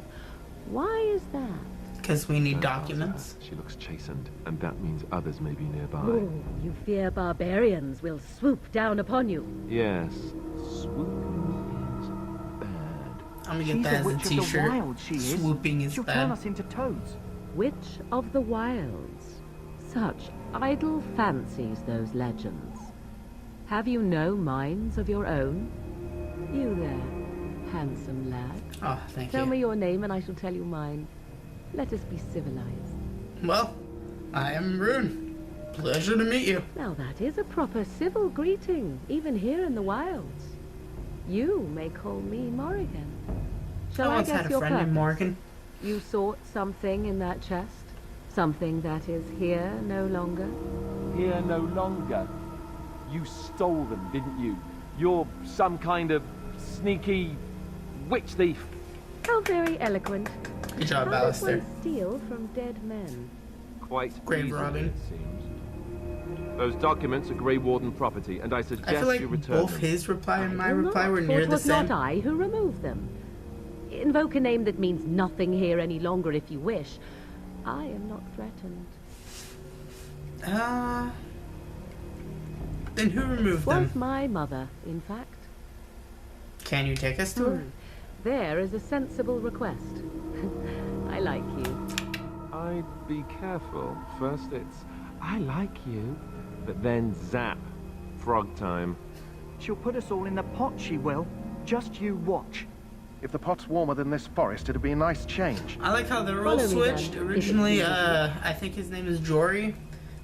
Why is that? Because we need documents. She looks chastened, and that means others may be nearby. Oh, you fear barbarians will swoop down upon you. Yes, swooping is bad. I'm gonna get that as a t-shirt. Swooping is She'll bad. turn us into toads. Witch of the Wilds. Such idle fancies, those legends. Have you no minds of your own? You there, handsome lad. Oh, thank Tell you. me your name and I shall tell you mine. Let us be civilized. Well, I am Rune. Pleasure to meet you. Now that is a proper civil greeting, even here in the wilds. You may call me Morrigan. Shall I I once guess had a your friend named purpose? Morgan. You sought something in that chest? Something that is here no longer? Here no longer. You stole them, didn't you? You're some kind of sneaky witch thief. How very eloquent. Good job, How does Alistair. one steal from dead men? Quite Grey easily, Warden. it seems. Those documents are Grey Warden property, and I suggest I feel like you return both them. his reply and my Will reply not, were for near it the was same. not I who removed them. Invoke a name that means nothing here any longer if you wish. I am not threatened. Then who removed them? Was my mother, in fact. Can you take us to her? There is a sensible request. I like you. I'd be careful. First it's, I like you, but then zap. Frog time. She'll put us all in the pot, she will. Just you watch. If the pot's warmer than this forest, it'd be a nice change. I like how the roles Follow me, switched. then. Originally, I think his name is Jory,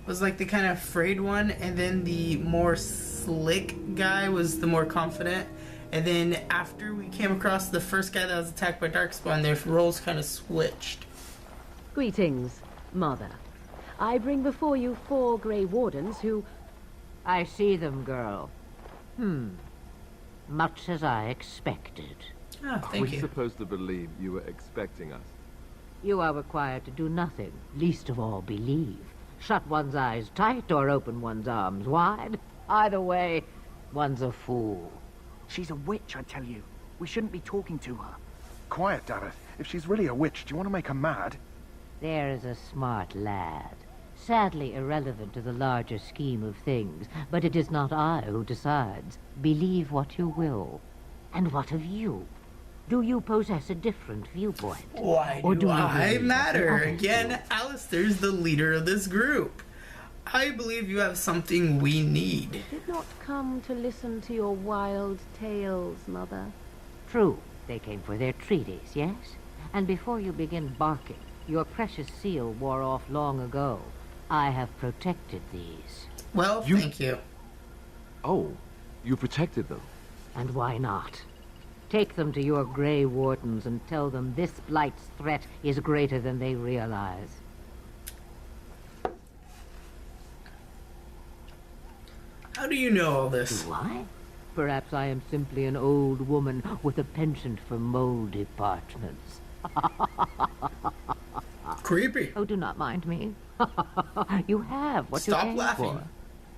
was like the kind of afraid one, and then the more slick guy was the more confident. And then after we came across the first guy that was attacked by Darkspawn, their roles kind of switched. Greetings, Mother. I bring before you 4 Grey Wardens who... I see them, girl. Much as I expected. Oh, Are thank we you. supposed to believe you were expecting us? You are required to do nothing, least of all believe. Shut one's eyes tight or open one's arms wide. Either way, one's a fool. She's a witch, I tell you. We shouldn't be talking to her. Quiet, Dareth. If she's really a witch, do you want to make her mad? There is a smart lad. Sadly irrelevant to the larger scheme of things, but it is not I who decides. Believe what you will. And what of you? Do you possess a different viewpoint? Why do I matter? Again, Alistair's the leader of this group. I believe you have something we need. Did not come to listen to your wild tales, Mother. True, they came for their treaties, yes? And before you begin barking, your precious seal wore off long ago. I have protected these. Well, thank you. Oh, you protected them? And why not? Take them to your Grey Wardens and tell them this Blight's threat is greater than they realize. How do you know all this? Do I? Perhaps I am simply an old woman with a penchant for moldy parchments. Creepy. Oh, do not mind me. You have what Stop you came laughing. for.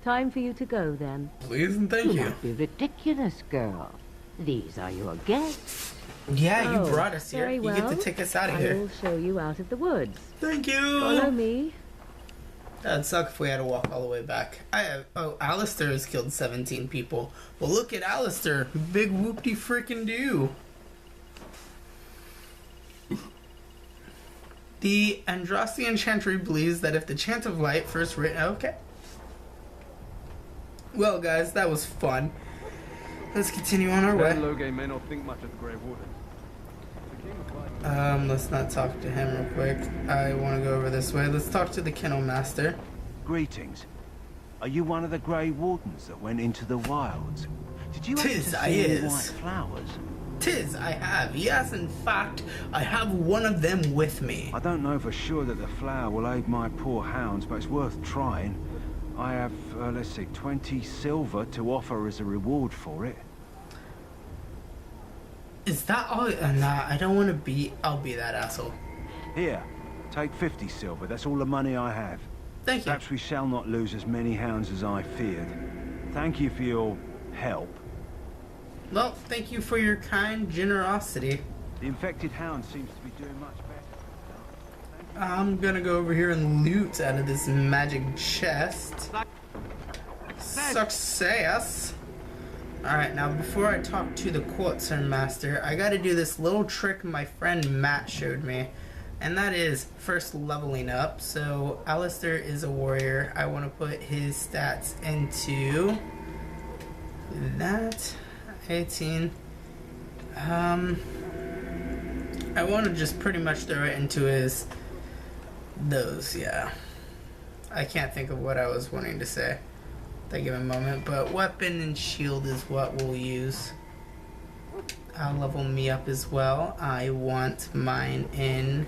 Time for you to go, then. Please and thank you. Don't be ridiculous, girl. These are your guests. Yeah, you Oh, brought us here. very You well. get to take us out of I here. will show you out of the woods. Thank you. Follow me. That'd suck if we had to walk all the way back. Alistair has killed 17 people. Well, look at Alistair. Big whoop-de frickin' do. The Andrastian Chantry believes that if the Chant of Light first written... Okay. Well, guys, that was fun. Let's continue on our way. Loghain may not think much of the Grey Warden. Let's not talk to him real quick. I want to go over this way. Let's talk to the Kennel Master. Greetings. Are you one of the Grey Wardens that went into the wilds? Did you happen to Tis, see I any is. white flowers? Tis, I have. Yes, in fact, I have one of them with me. I don't know for sure that the flower will aid my poor hounds, but it's worth trying. I have, let's see, 20 silver to offer as a reward for it. Is that all? Nah, I don't want to be... I'll be that asshole. Here, take 50 silver. That's all the money I have. Thank you. Perhaps we shall not lose as many hounds as I feared. Thank you for your help. Well, thank you for your kind generosity. The infected hound seems to be doing much better. I'm gonna go over here and loot out of this magic chest. Success! Alright, now before I talk to the Quartzer Master, I gotta do this little trick my friend Matt showed me. And that is first leveling up. So Alistair is a warrior. I want to put his stats into that. 18. I want to just pretty much throw it into his... Those, yeah. I can't think of what I was wanting to say. Give me a moment, but weapon and shield is what we'll use. I'll level me up as well. I want mine in...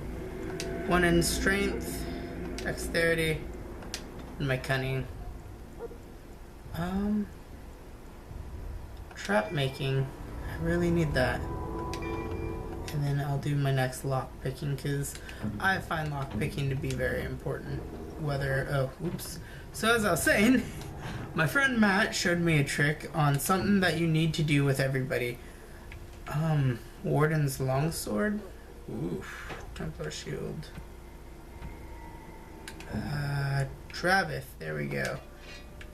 One in strength, dexterity, and my cunning. Trap making. I really need that. And then I'll do my next lock picking because I find lock picking to be very important. Whether, oh, oops. So as I was saying, my friend Matt showed me a trick on something that you need to do with everybody. Warden's longsword. Oof. Templar shield. Travith. There we go.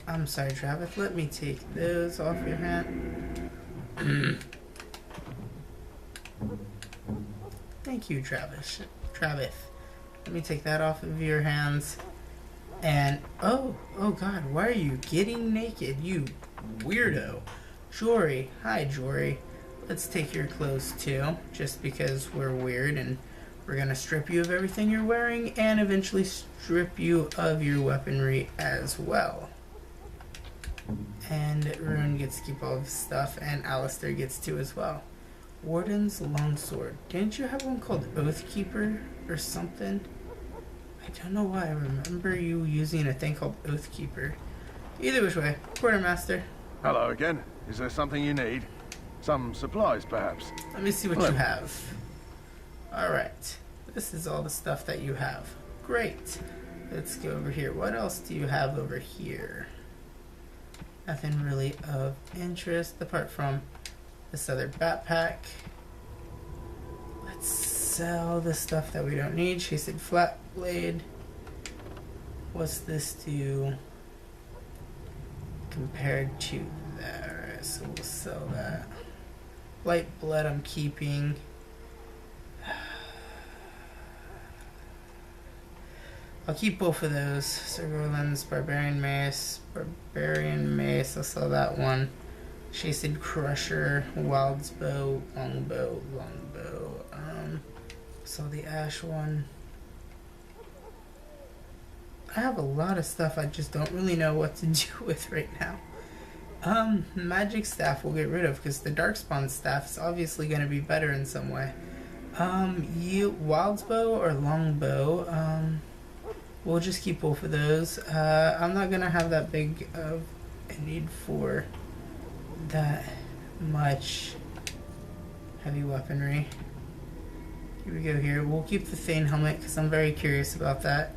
I'm sorry, Travith. Let me take those off your hand. Thank you, Travith. Let me take that off of your hands. And, oh god, why are you getting naked, you weirdo? Jory. Hi, Jory. Let's take your clothes too, just because we're weird, and we're gonna strip you of everything you're wearing and eventually strip you of your weaponry as well. And Rune gets to keep all of his stuff, and Alistair gets to as well. Warden's longsword. Didn't you have one called Oathkeeper or something? I don't know why I remember you using a thing called Oathkeeper. Either which way, Quartermaster. Hello again. Is there something you need? Some supplies, perhaps? Let me see what you have. Alright. This is all the stuff that you have. Great. Let's go over here. What else do you have over here? Nothing really of interest apart from this other backpack. Let's sell the stuff that we don't need. She said flat blade. What's this do compared to that? Alright, so we'll sell that. Light blood I'm keeping. I'll keep both of those. Circular lens, barbarian mace. I'll sell that one. Chased crusher, wild's bow, longbow. Sell the ash one. I have a lot of stuff I just don't really know what to do with right now. Magic staff we'll get rid of because the darkspawn staff is obviously going to be better in some way. Wild's bow or longbow. We'll just keep both of those. I'm not gonna have that big of a need for that much heavy weaponry. Here we go here. We'll keep the Thane helmet because I'm very curious about that.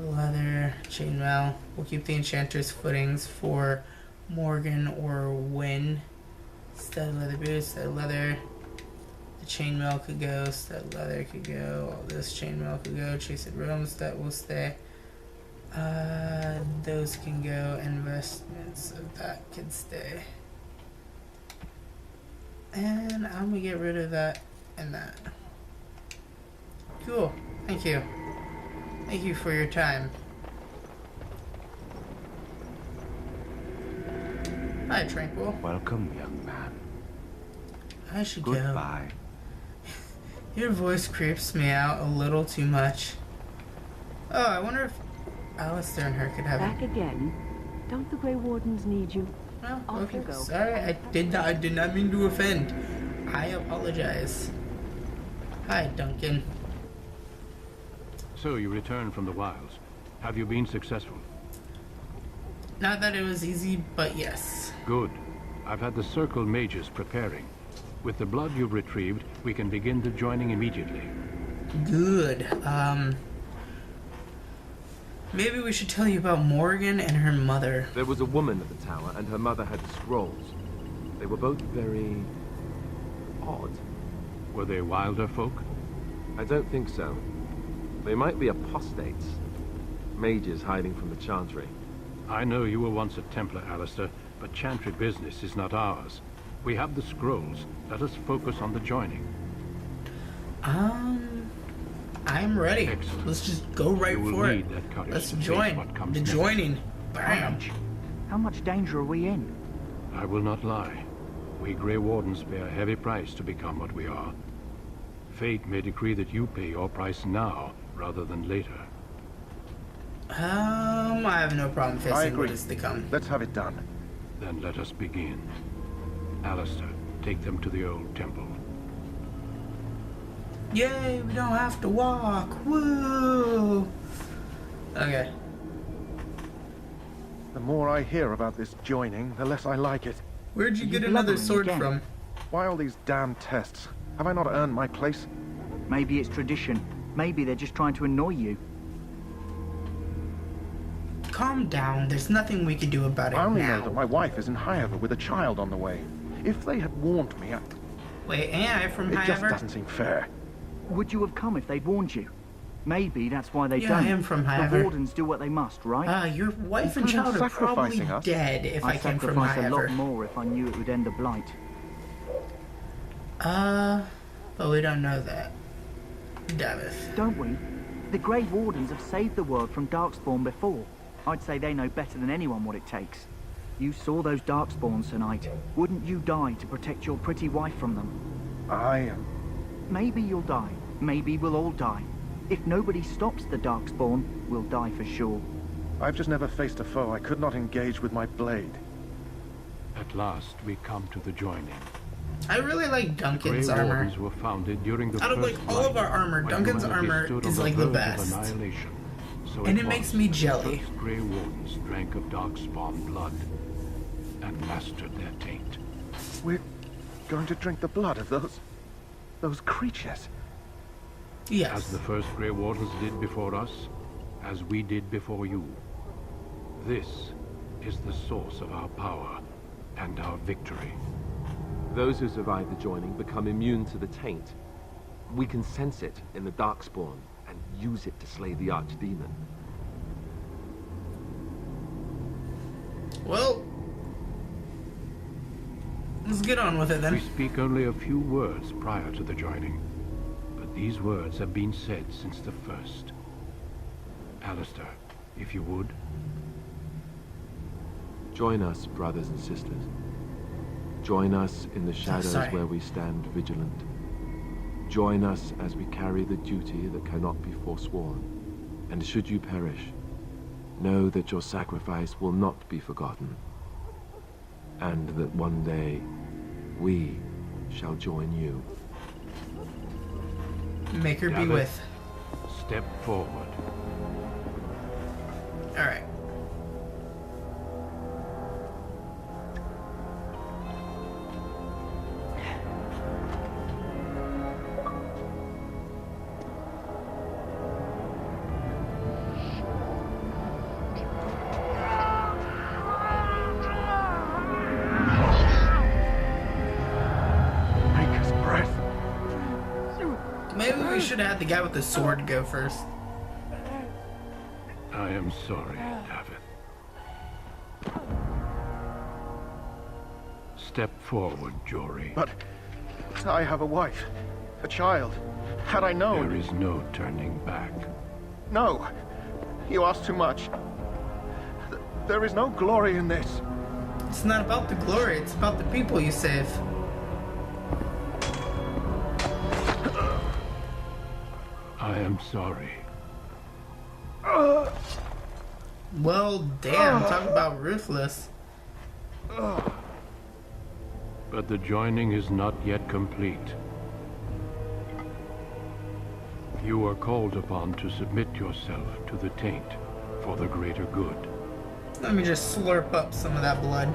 Leather, chainmail. We'll keep the enchanter's footings for Morgan or Wynn. Stud leather boots, stud leather. The chainmail could go, stud leather could go, all this chainmail could go, chased rooms, that will stay. Those can go, investments of that can stay. And I'm gonna get rid of that and that. Cool, thank you. Thank you for your time. Hi, Tranquil. Welcome, young man. I should go. Goodbye. Your voice creeps me out a little too much. Oh, I wonder if Alistair and her could have Back again? Don't the Grey Wardens need you? Oh, Off okay. you go. Sorry, I did not mean to offend. I apologize. Hi, Duncan. So you returned from the wilds. Have you been successful? Not that it was easy, but yes. Good. I've had the Circle mages preparing. With the blood you've retrieved, we can begin the joining immediately. Good. Maybe we should tell you about Morgan and her mother. There was a woman at the tower, and her mother had scrolls. They were both very odd. Were they wilder folk? I don't think so. They might be apostates. Mages hiding from the Chantry. I know you were once a Templar, Alistair, but Chantry business is not ours. We have the scrolls. Let us focus on the joining. I'm ready. Excellent. Let's just go right for it. Let's join. The joining. Bam. How much danger are we in? I will not lie. We Grey Wardens pay a heavy price to become what we are. Fate may decree that you pay your price now, rather than later. I have no problem facing what is to come. Let's have it done. Then let us begin. Alistair, take them to the old temple. Yay, we don't have to walk. Woo! Okay. The more I hear about this joining, the less I like it. Where'd you get another sword from? Why all these damn tests? Have I not earned my place? Maybe it's tradition. Maybe they're just trying to annoy you. Calm down. There's nothing we can do about it I only now. know that my wife is in Highever with a child on the way. If they had warned me, Wait, ain't I from Highever? It just doesn't seem fair. Would you have come if they'd warned you? Maybe that's why they don't. I am from Highever. The Wardens do what they must, right? Your wife and child are probably dead if I came from Highever. I'd sacrifice a lot more if I knew it would end the Blight. But we don't know that. Damn it. Don't we? The Grey Wardens have saved the world from Darkspawn before. I'd say they know better than anyone what it takes. You saw those Darkspawns tonight. Wouldn't you die to protect your pretty wife from them? Maybe you'll die. Maybe we'll all die. If nobody stops the Darkspawn, we'll die for sure. I've just never faced a foe I could not engage with my blade. At last, we come to the joining. I really like Duncan's Grey armor. Wardens were founded during the Out of like all of our armor, Duncan's armor is like the best. So and it makes me jelly. The Grey Wardens drank of Darkspawn blood and mastered their taint. We're going to drink the blood of those creatures. Yes. As the first Grey Wardens did before us, as we did before you. This is the source of our power and our victory. Those who survive the joining become immune to the taint. We can sense it in the Darkspawn and use it to slay the Archdemon. Well, let's get on with it then. We speak only a few words prior to the joining, but these words have been said since the first. Alistair, if you would. Join us, brothers and sisters. Join us in the shadows where we stand vigilant. Join us as we carry the duty that cannot be forsworn. And should you perish, know that your sacrifice will not be forgotten. And that one day, we shall join you. Maker be with. Step forward. Alright. Maybe we should have had the guy with the sword go first. I am sorry, David. Step forward, Jory. But I have a wife, a child. Had I known... There is no turning back. No. You ask too much. There is no glory in this. It's not about the glory, it's about the people you save. I am sorry. Well, damn, talk about ruthless. But the joining is not yet complete. You are called upon to submit yourself to the taint for the greater good. Let me just slurp up some of that blood.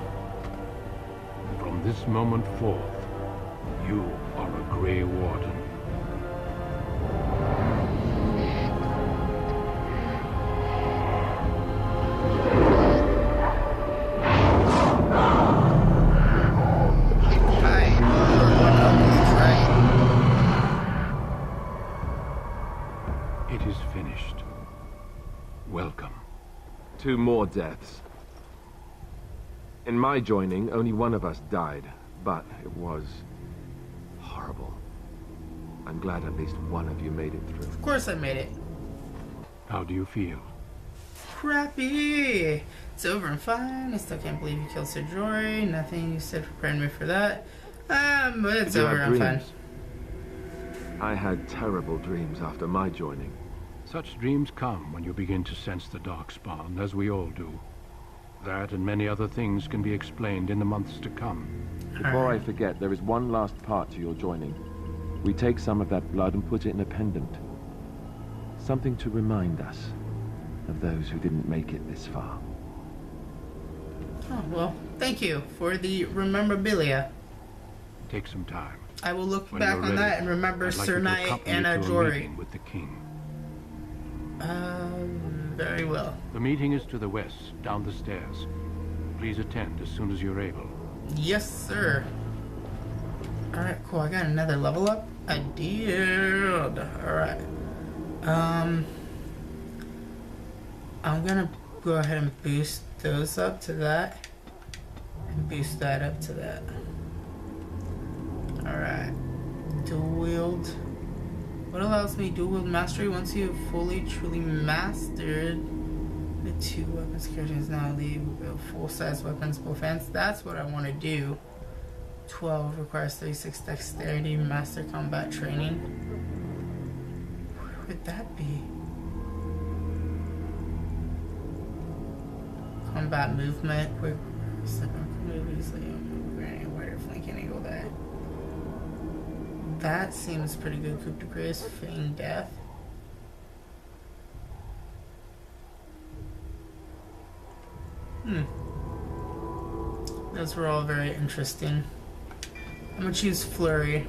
From this moment forth, you are a Grey Warden. It is finished. Welcome. 2 more deaths. In my joining, only one of us died, but it was horrible. I'm glad at least one of you made it through. Of course I made it. How do you feel? Crappy! It's over and fine. I still can't believe you killed Sir Jory. Nothing you said prepared me for that. But it's over and fine. I had terrible dreams after my joining. Such dreams come when you begin to sense the Darkspawn, as we all do. That and many other things can be explained in the months to come. Before I forget, there is one last part to your joining. We take some of that blood and put it in a pendant. Something to remind us of those who didn't make it this far. Oh, well, thank you for the rememberabilia. Take some time. I will look back on that and remember Sir Knight and Jory. With the king. Very well. The meeting is to the west, down the stairs. Please attend as soon as you're able. Yes, sir. Alright, cool. I got another level up. I did. Alright. I'm gonna go ahead and boost those up to that. And boost that up to that. Alright. Dual wield. What allows me dual wield mastery? Once you have fully, truly mastered the 2 weapons, character is now leave full-size weapons, both hands. That's what I want to do. 12 requires 36 dexterity, master combat training. Where would that be? Combat movement, quick step move easily, wider flanking angle there. That seems pretty good. Coup de grace, feign death. Those were all very interesting. I'm gonna choose Flurry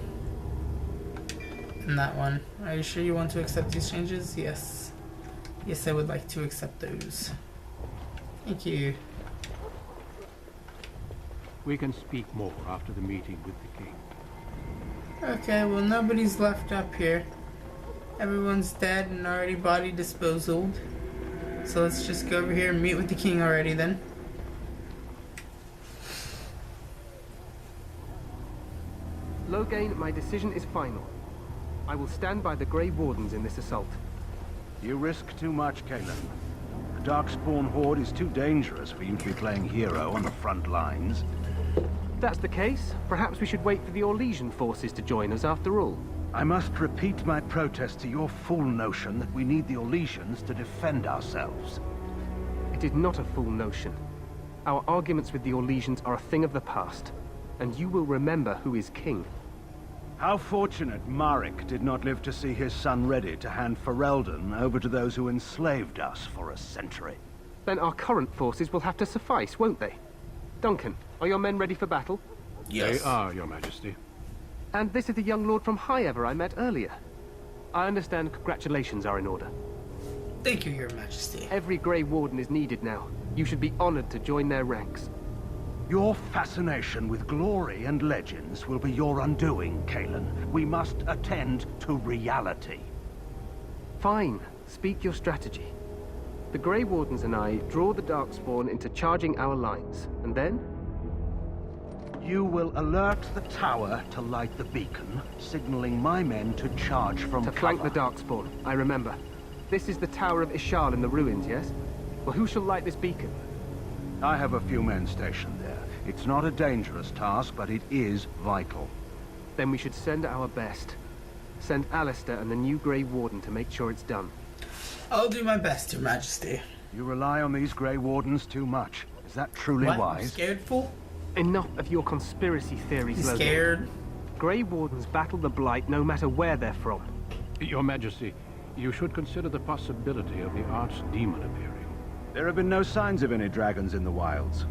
in that one. Are you sure you want to accept these changes? Yes. Yes, I would like to accept those. Thank you. We can speak more after the meeting with the king. Okay, well, nobody's left up here. Everyone's dead and already body disposal. So let's just go over here and meet with the king already then. Loghain, my decision is final. I will stand by the Grey Wardens in this assault. You risk too much, Cailan. The Darkspawn horde is too dangerous for you to be playing hero on the front lines. If that's the case, perhaps we should wait for the Orlesian forces to join us after all. I must repeat my protest to your fool notion that we need the Orlesians to defend ourselves. It is not a fool notion. Our arguments with the Orlesians are a thing of the past, and you will remember who is king. How fortunate Marek did not live to see his son ready to hand Ferelden over to those who enslaved us for a century. Then our current forces will have to suffice, won't they? Duncan, are your men ready for battle? Yes. They are, Your Majesty. And this is the young lord from Highever I met earlier. I understand congratulations are in order. Thank you, Your Majesty. Every Grey Warden is needed now. You should be honored to join their ranks. Your fascination with glory and legends will be your undoing, Cailan. We must attend to reality. Fine. Speak your strategy. The Grey Wardens and I draw the Darkspawn into charging our lines, and then? You will alert the tower to light the beacon, signaling my men to charge from cover. To flank the Darkspawn, I remember. This is the Tower of Ishal in the ruins, yes? Well, who shall light this beacon? I have a few men stationed there. It's not a dangerous task, but it is vital. Then we should send our best. Send Alistair and the new Grey Warden to make sure it's done. I'll do my best, Your Majesty. You rely on these Grey Wardens too much. Is that truly wise? I'm scared, fool? Enough of your conspiracy theories, Logan. Scared? Grey Wardens battle the Blight no matter where they're from. Your Majesty, you should consider the possibility of the Archdemon appearing. There have been no signs of any dragons in the wilds.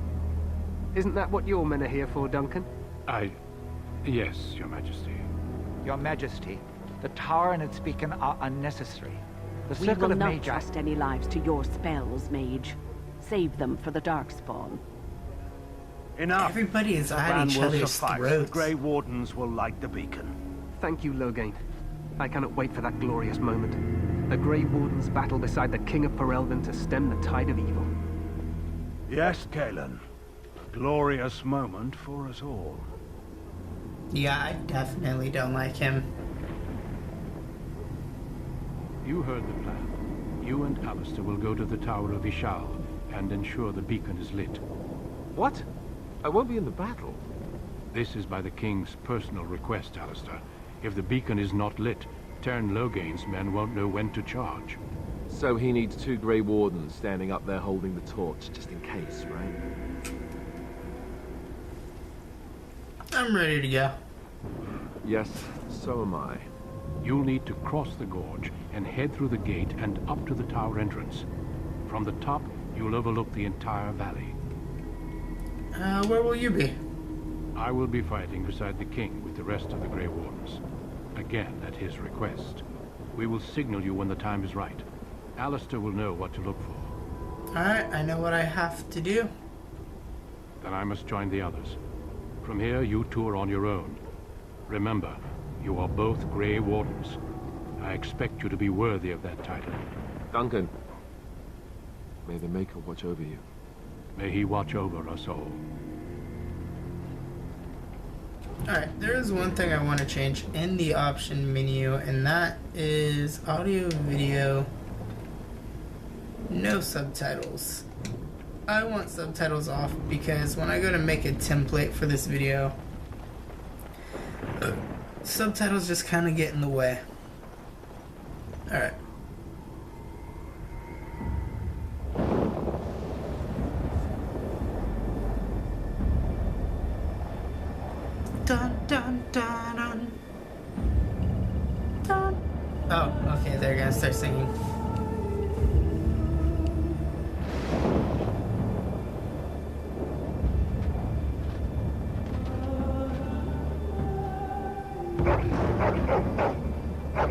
Isn't that what your men are here for, Duncan? Yes, Your Majesty. Your Majesty, the tower and its beacon are unnecessary. The We circle will of not Magi... trust any lives to your spells, mage. Save them for the Darkspawn. Enough! Everybody is The at ban each will other's suffice. throats. The Grey Wardens will light the beacon. Thank you, Loghain. I cannot wait for that glorious moment. The Grey Wardens battle beside the King of Ferelden to stem the tide of evil. Yes, Cailan. A glorious moment for us all. Yeah, I definitely don't like him. You heard the plan. You and Alistair will go to the Tower of Ishal and ensure the beacon is lit. What? I won't be in the battle. This is by the King's personal request, Alistair. If the beacon is not lit, Tern Loghain's men won't know when to charge. So he needs 2 Grey Wardens standing up there holding the torch, just in case, right? I'm ready to go. Yes, so am I. You'll need to cross the gorge and head through the gate and up to the tower entrance. From the top, you'll overlook the entire valley. Where will you be? I will be fighting beside the king with the rest of the Grey Wardens. Again, at his request. We will signal you when the time is right. Alistair will know what to look for. Alright, I know what I have to do. Then I must join the others. From here, you two are on your own. Remember, you are both Grey Wardens. I expect you to be worthy of that title. Duncan, may the Maker watch over you. May he watch over us all. Alright, there is one thing I want to change in the option menu, and that is audio, video, no subtitles. I want subtitles off because when I go to make a template for this video, subtitles just kind of get in the way. Alright. Dun dun dun dun. Dun. Oh, okay, they're gonna start singing.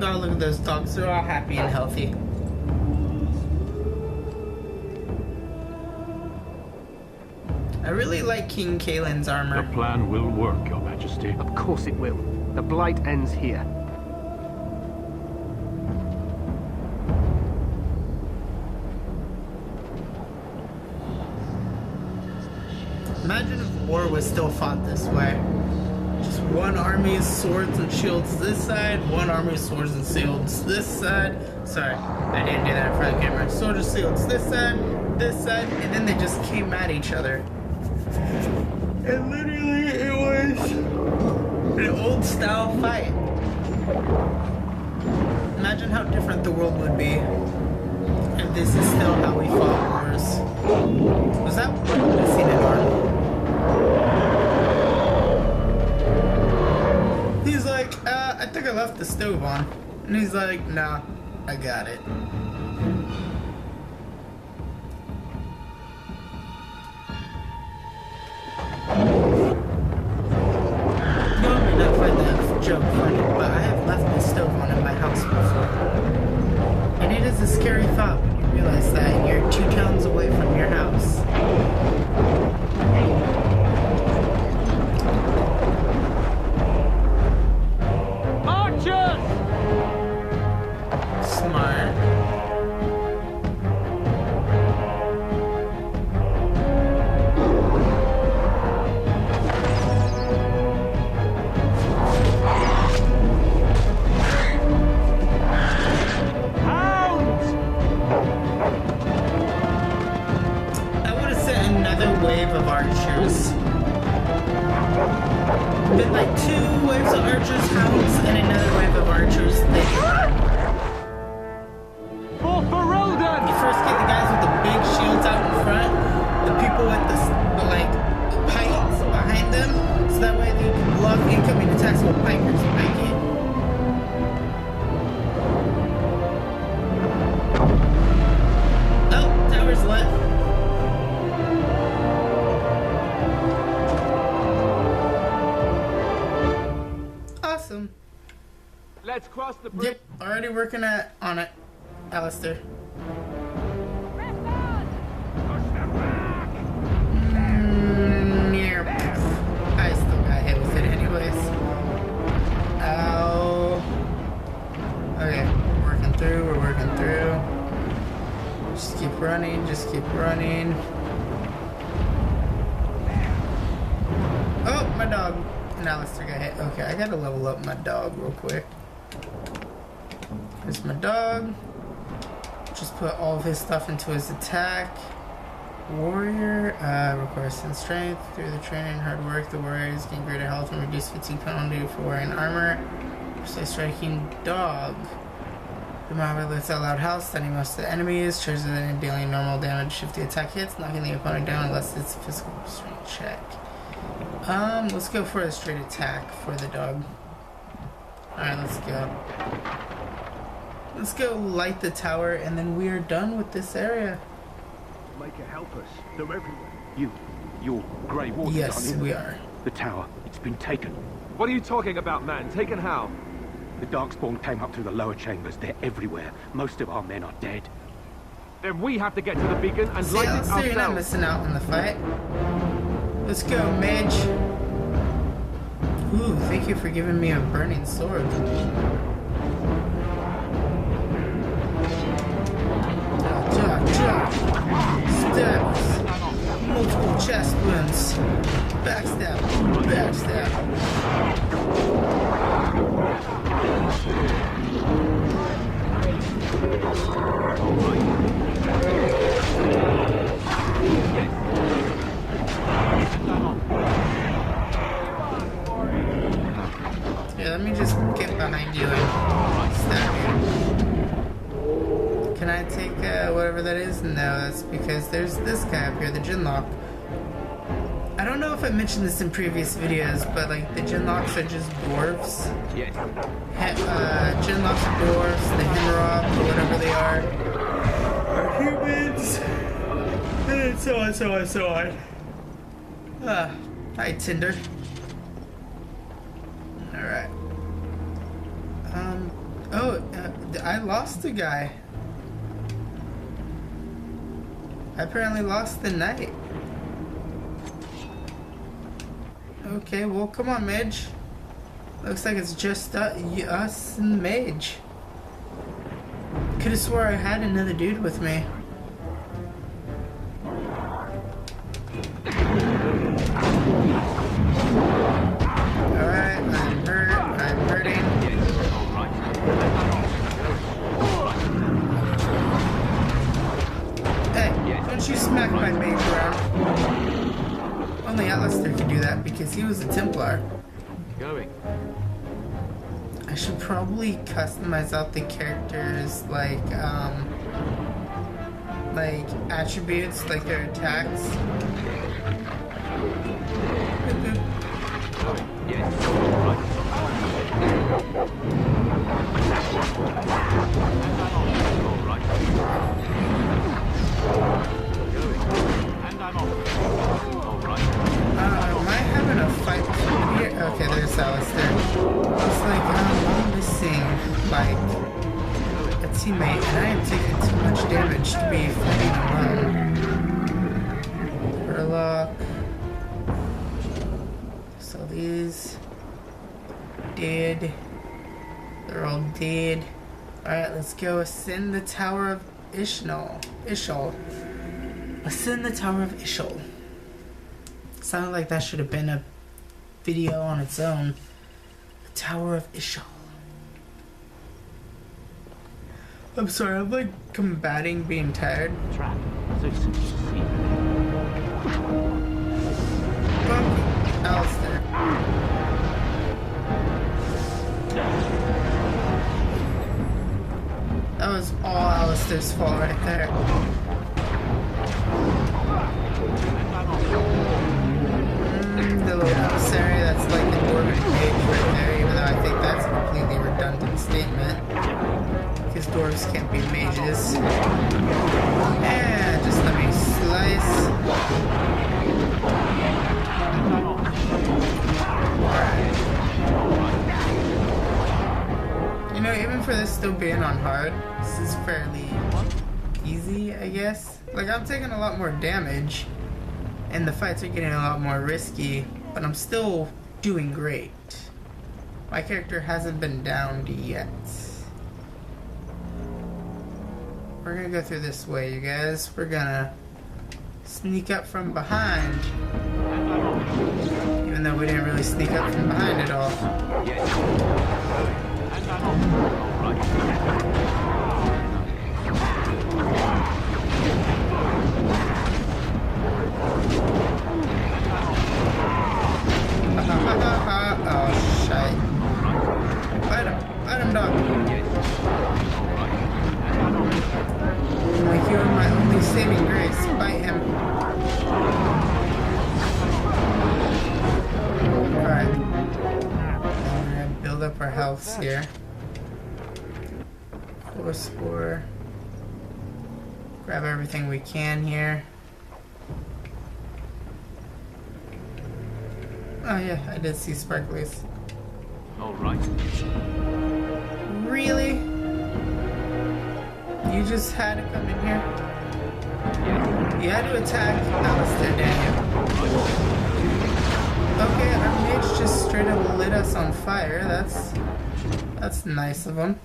Oh, look at those dogs, they're all happy and healthy. I really like King Kaelin's armor. The plan will work, Your Majesty. Of course it will. The blight ends here. Imagine if war was still fought this way. Just one army's swords and shields this side, one army's swords and shields this side. Sorry, I didn't do that in front of the camera. Swords and shields this side, and then they just came at each other. And literally, it was an old style fight. Imagine how different the world would be if this is still how we fought wars. Was that what I would have seen in armor? He's like, I think I left the stove on. And he's like, nah, I got it. You may not find that joke funny, but I have left the stove on in my house before. And it is a scary thought when you realize that you're 2 towns away from your house. Smart. I would have sent another wave of archers. Been like 2 waves of archers, hounds, and another wave of archers. You first get the guys with the big shields out in front, the people with the like pikes behind them, so that way they can block incoming attacks with pikers pike it. Oh, tower's left. Awesome. Let's cross the bridge. Yep, already working on it, Alistair. I still got hit with it anyways. Ow. Okay, we're working through. Just keep running. Oh, my dog. And Alistair got hit. Okay, I gotta level up my dog real quick. Here's my dog. Just put all of his stuff into his attack. Warrior requires some strength. Through the training and hard work, the warriors gain greater health and reduce fatigue penalty for wearing armor. Say striking dog. The mob lets out loud howl, stunning most of the enemies, charges it and dealing normal damage if the attack hits, knocking the opponent down unless it's a physical restraint check. Let's go for a straight attack for the dog. Alright, let's go. Let's go light the tower and then we are done with this area. Make it help us. They're everywhere. You're Grey Warden, yes, aren't you? we are. The tower, it's been taken. What are you talking about, man? Taken how? The Darkspawn came up through the lower chambers. They're everywhere. Most of our men are dead. Then we have to get to the beacon and light it ourselves. You're not missing out on the fight. Let's go, mage. Ooh, thank you for giving me a burning sword. Stabs. Multiple chest wounds. Backstab. Yeah, let me just get behind you and stab you. Can I take whatever that is? No, that's because there's this guy up here, the Jinlock. I don't know if I mentioned this in previous videos, but like the Jinlocks are just dwarves. Yes. Jinlocks are dwarves, the Himmerop, or whatever they are humans. And so on. Hi, Tinder. Alright. I lost a guy. I apparently lost the knight. Okay, well, come on, Mage. Looks like it's just us and the Mage. Could've swore I had another dude with me. Alright, I'm hurt. I'm hurting. Hey, don't you smack my mage around. Only Alistair could do that because he was a Templar. Going. I should probably customize out the characters like attributes, like their attacks. Am I having a fight here? Okay, there's Alistair. It's like I'm missing like a teammate, and I am taking too much damage to be fighting alone. Warlock. So these dead. They're all dead. Alright, let's go ascend the Tower of Ishal. Ascend the Tower of Ishal. Sounded like that should have been a video on its own. The Tower of Ishal. I'm sorry, I'm like combating being tired. Trap. So soon to see. Fuck Alistair. That was all Alistair's fault right there. The little emissary, that's like the dwarven mage right there, even though I think that's a completely redundant statement. Because dwarves can't be mages. And just let me slice. Alright. You know, even for this still being on hard, this is fairly easy, I guess. Like, I'm taking a lot more damage, and the fights are getting a lot more risky, but I'm still doing great. My character hasn't been downed yet. We're gonna go through this way, you guys. We're gonna sneak up from behind. Even though we didn't really sneak up from behind at all. Oh, shite. Fight him, dog. Like, you're my only saving grace. Fight him. Alright. We're gonna build up our health here. Force 4. Grab everything we can here. Oh yeah, I did see sparklies. Alright. Really? You just had to come in here? You had to attack Alistair, Daniel. Okay, our mage just straight up lit us on fire. That's nice of him.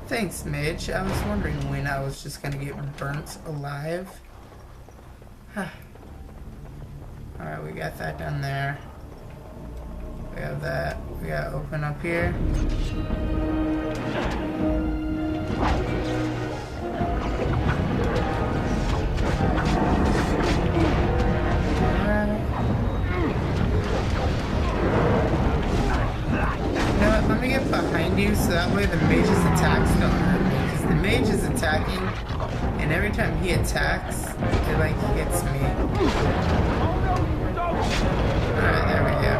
Thanks, mage. I was wondering when I was just gonna get burnt alive. Alright, we got that down there. We have that. We gotta open up here. Alright. You know what? Let me get behind you so that way the mage's attacks don't hurt me. Because the mage is attacking, and every time he attacks, it like hits me. Alright, there we go.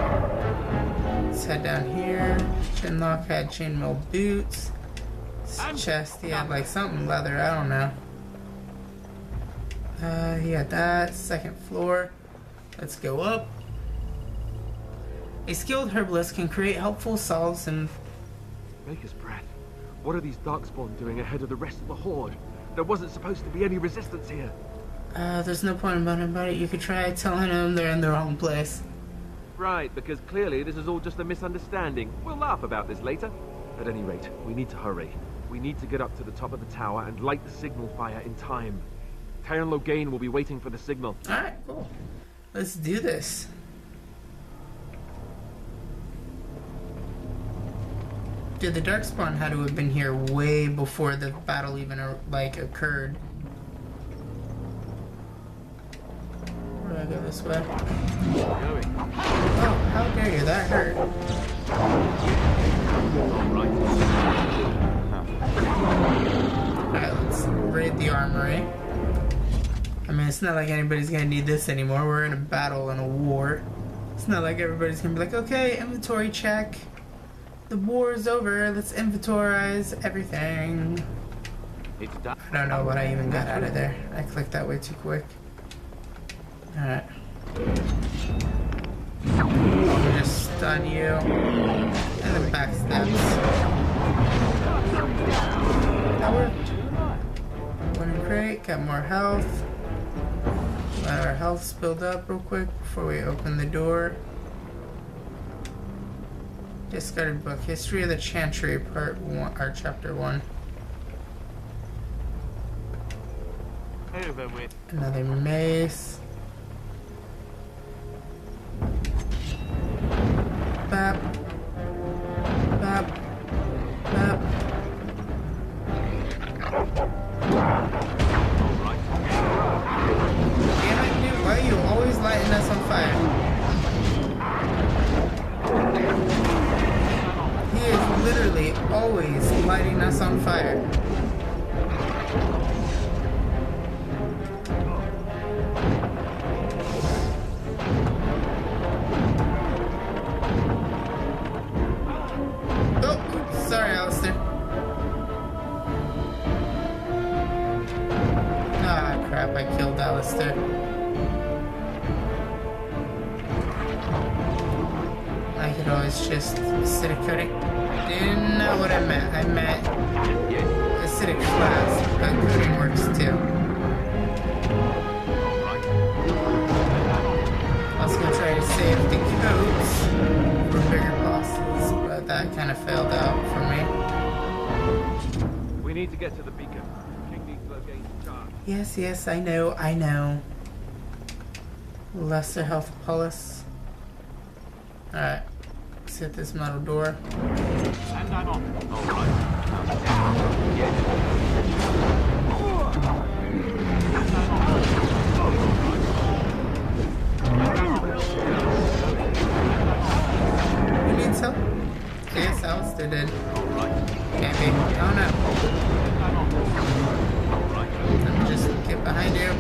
Let's head down here. Chinlock had chainmail boots. This chest, he had like something leather, I don't know. He had that. Second floor. Let's go up. A skilled herbalist can create helpful salves and... Maker's breath. What are these Darkspawn doing ahead of the rest of the Horde? There wasn't supposed to be any resistance here. There's no point about it. You could try telling them they're in the wrong place. Right, because clearly this is all just a misunderstanding. We'll laugh about this later. At any rate, we need to hurry. We need to get up to the top of the tower and light the signal fire in time. Terran Logain will be waiting for the signal. Alright, cool. Let's do this. Dude, the Darkspawn had to have been here way before the battle even, like, occurred. Where do I go this way? Oh, how dare you, that hurt. Alright, let's raid the armory. I mean, it's not like anybody's gonna need this anymore. We're in a battle and a war. It's not like everybody's gonna be like, okay, inventory check. The war is over. Let's inventorize everything. I don't know what I even got out of there. I clicked that way too quick. Alright. I'll just stun you. And then backstabs. That worked. Winning crate. Got more health. Let our health build up real quick before we open the door. Discarded book. History of the Chantry, Part 1, or Chapter 1. Over with. Another mace. Bap. Bap. Bap. Damn it, dude. Why are you always lighting us on fire? He is literally always lighting us on fire. Oh, sorry, Alistair. Ah, crap, I killed Alistair. I could always just acidic coating. Didn't know what I meant. I meant acidic flask, but coating works too. I was gonna try to save the coats for bigger bosses, but that kind of failed out for me. We need to get to the beacon. King needs Logain's charge. Yes, yes, I know, I know. Lesser health Pulse. Alright. Let's hit this metal door. And I'm on. Who needs help? Yes, Alistair did. Can't be. Oh no. Let me just get behind you.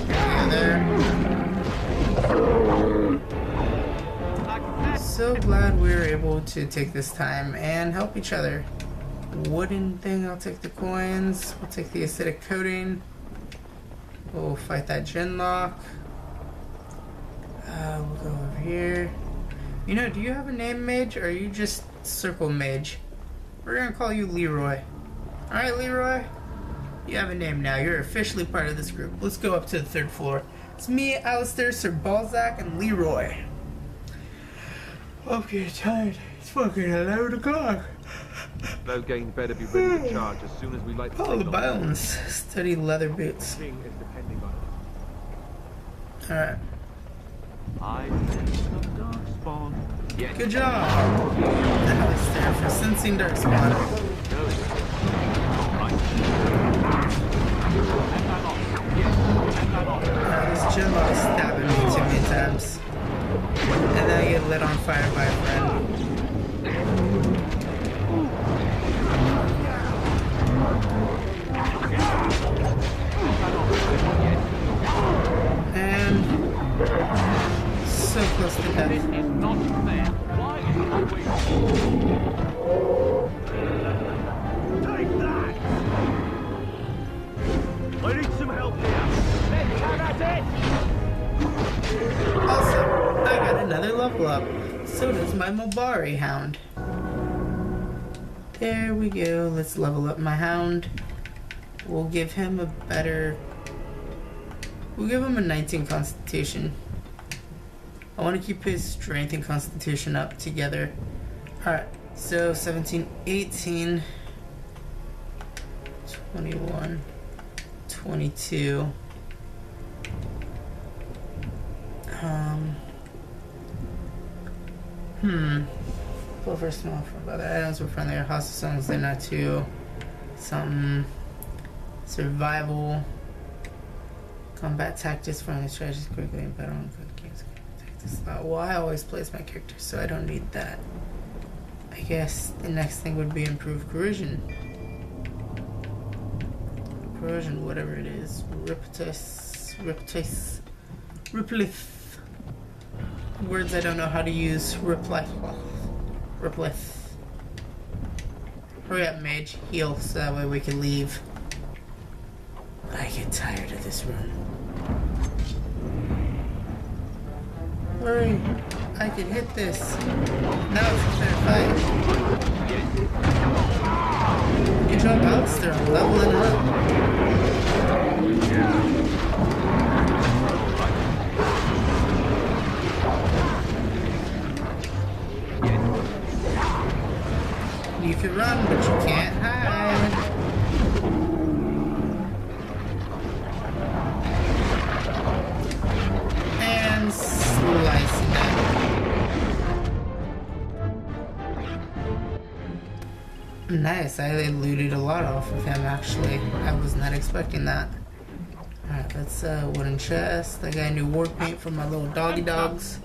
Yeah, there. So glad we were able to take this time and help each other. Wooden thing, I'll take the coins. We'll take the acidic coating. We'll fight that Genlock. We'll go over here. You know, do you have a name, Mage, or are you just Circle Mage? We're gonna call you Leroy. Alright, Leroy. You have a name now. You're officially part of this group. Let's go up to the 3rd floor. It's me, Alistair, Sir Balzac, and Leroy. I'm getting tired. It's fucking 11 o'clock. Logain better be ready to charge as soon as we light the Oh, the signal. bones. Study leather boots. King is depending on us. Alright. I Darkspawn. Yes. Good job, Alistair, for sensing Darkspawn. This Genlock is stabbing me too many times. And then I get lit on fire by a friend. And so close to death. This is not fair. Why is it always... Take that! I need some help here. Let's have at it! Also, I got another level up. So does my Mobari Hound. There we go. Let's level up my Hound. We'll give him a better We'll give him a 19 constitution. I want to keep his strength and constitution up together. Alright, so 17, 18, 21, 22. Clover small for other items were friendly or hostile songs, they're not too. Something. Survival. Combat tactics, friendly strategies, quickly and better on good games. Tactics. Well, I always place my characters, so I don't need that. I guess the next thing would be improved corrosion. Corrosion, whatever it is. Riplith. Words I don't know how to use. Riplith. Hurry up, mage. Heal, so that way we can leave. I get tired of this room. Hurry! I can hit this. Now it's a fair fight. Good job, Alistair. I'm leveling up. You can run, but you can't hide. And slice it up. Nice, I looted a lot off of him actually. I was not expecting that. Alright, let's wooden chest. I got a new war paint for my little doggy dogs.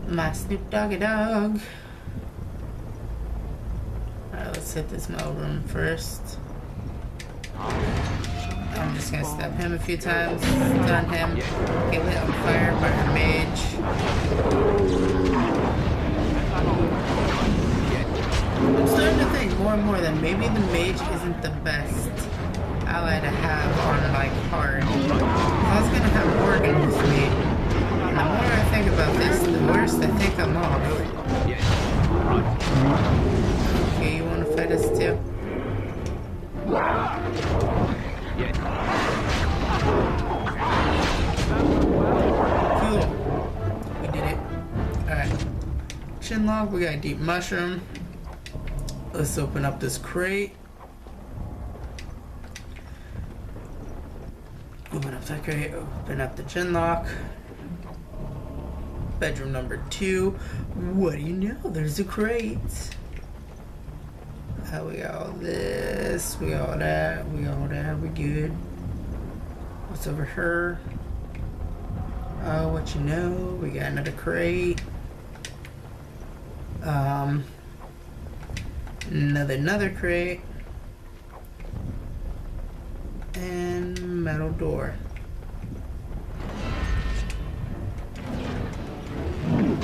My Snoop Doggy Dog. Alright, let's hit this mail room first. I'm just gonna stab him a few times, stun him, get lit on fire by our mage. I'm starting to think more and more that maybe the mage isn't the best ally to have on like hard. I was gonna have Morgan with me, and the more I think about this, the worse I think I'm off. Okay, you wanna fight us too? Cool. We did it. Alright. Chinlock, we got a deep mushroom. Let's open up this crate. Open up that crate, open up the chinlock. Bedroom number 2. What do you know? There's a crate. We got all this, we got all that, we got all that, we good. What's over here? Oh, what you know? We got another crate. Another crate. And metal door. And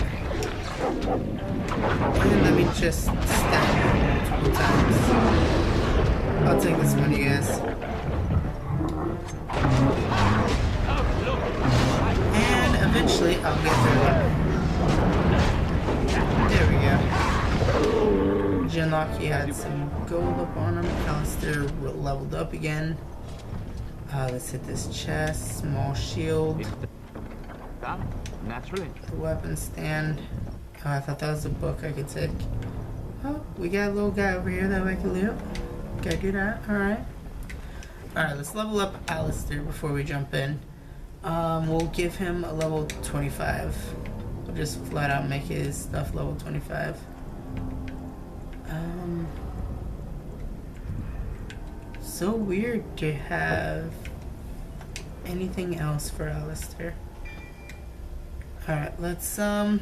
let me just stab multiple times. I'll take this one, you guys. And eventually I'll get through it. There we go. Jinlock, he had some gold up on him. Alistair leveled up again. Let's hit this chest. Small shield. Naturally. The weapon stand. Oh, I thought that was a book I could take. Oh, we got a little guy over here that we can loot. Gotta do that. Alright. Alright, let's level up Alistair before we jump in. We'll give him a level 25. We'll just flat out make his stuff level 25. So weird to have anything else for Alistair. Alright, let's for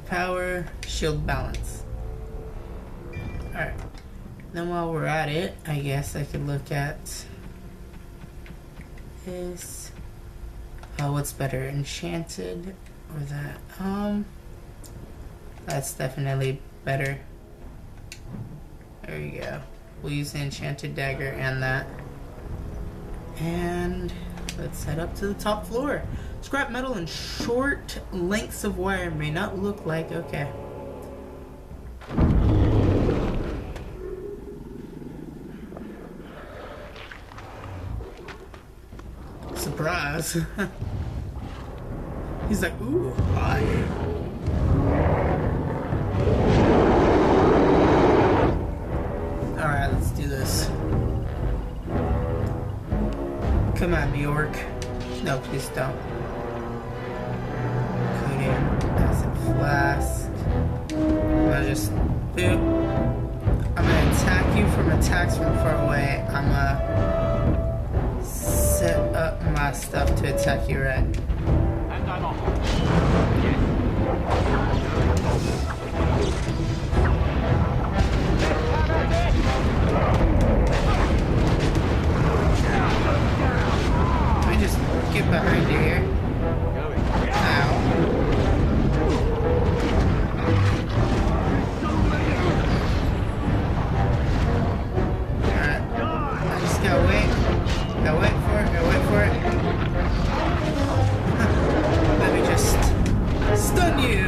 power, shield balance. Alright. Then while we're at it, I guess I could look at this. What's better, enchanted or that? That's definitely better. There you go. We'll use the enchanted dagger and that. And let's head up to the top floor. Scrap metal and short lengths of wire may not look like okay. surprise. He's like, ooh, hi. Alright, let's do this. Come at me, orc. No, please don't. Coating, acid flask. I'm gonna just boop. I'm gonna attack you from attacks from far away. I'm gonna set up my stuff to attack you right. And I'm off. Let me just get behind you here. Ow. Alright. I just gotta wait. Gotta wait for it. Gotta wait for it. Let me just stun you.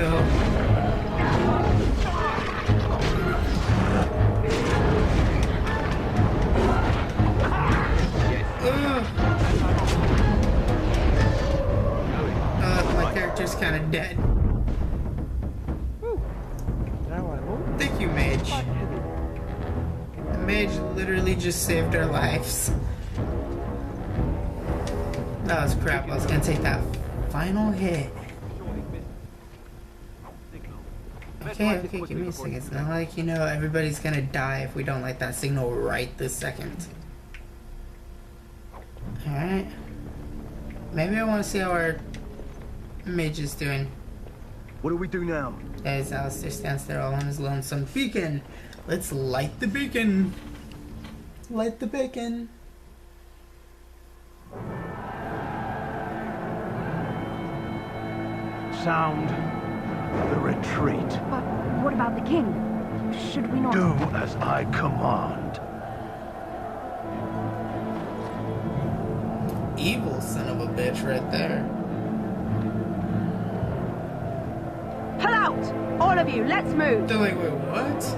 My character's kind of dead. Thank you, mage. The mage literally just saved our lives. That was crap. I was gonna take that final hit. Okay, give me a second. It's not like, you know, everybody's gonna die if we don't like that signal right this second. Alright. Maybe I want to see how our mage is doing. What do we do now? As Alistair stands there all on his lonesome beacon. Let's light the beacon. Light the beacon. Sound the retreat. But what about the king? Should we not... Do as I command. Evil son of a bitch right there. Pull out! All of you, let's move! They're like, wait, what?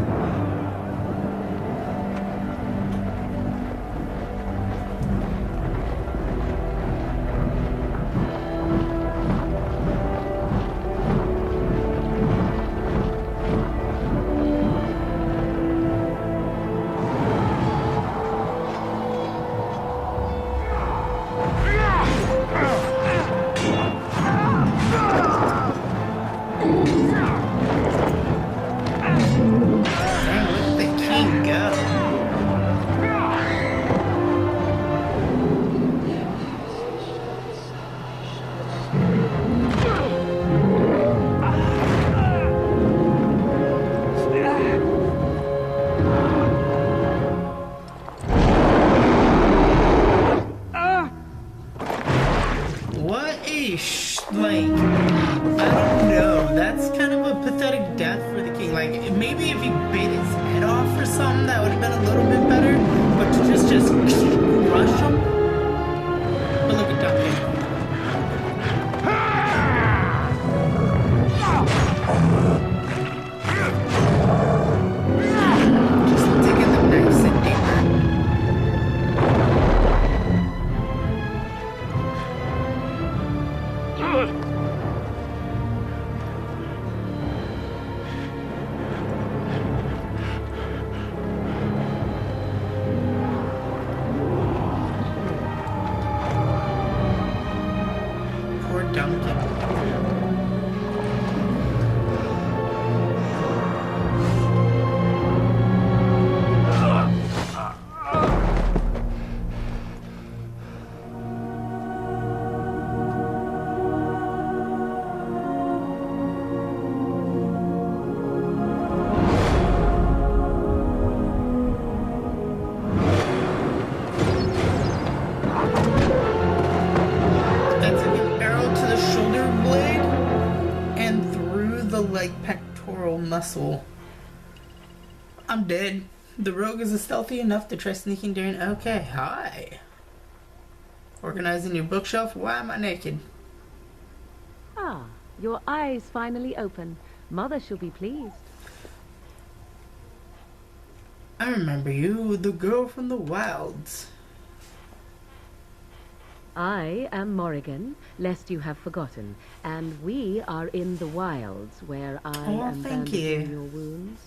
Muscle. I'm dead. The rogue is stealthy enough to try sneaking during... Okay, hi. Organizing your bookshelf? Why am I naked? Ah, your eyes finally open. Mother shall be pleased. I remember you, the girl from the wilds. I am Morrigan, lest you have forgotten, and we are in the wilds where I am bandaging your wounds.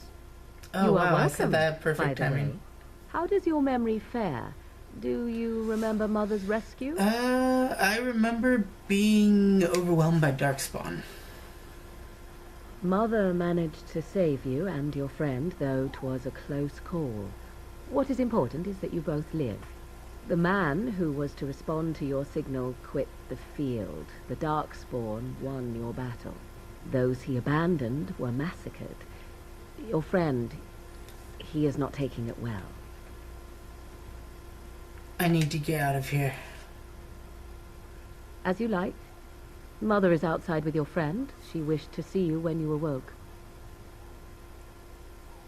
Oh, you wow, are welcome, I said that perfect timing. How does your memory fare? Do you remember Mother's rescue? I remember being overwhelmed by Darkspawn. Mother managed to save you and your friend, though 'twas a close call. What is important is that you both live. The man who was to respond to your signal quit the field. The Darkspawn won your battle. Those he abandoned were massacred. Your friend, he is not taking it well. I need to get out of here. As you like. Mother is outside with your friend. She wished to see you when you awoke.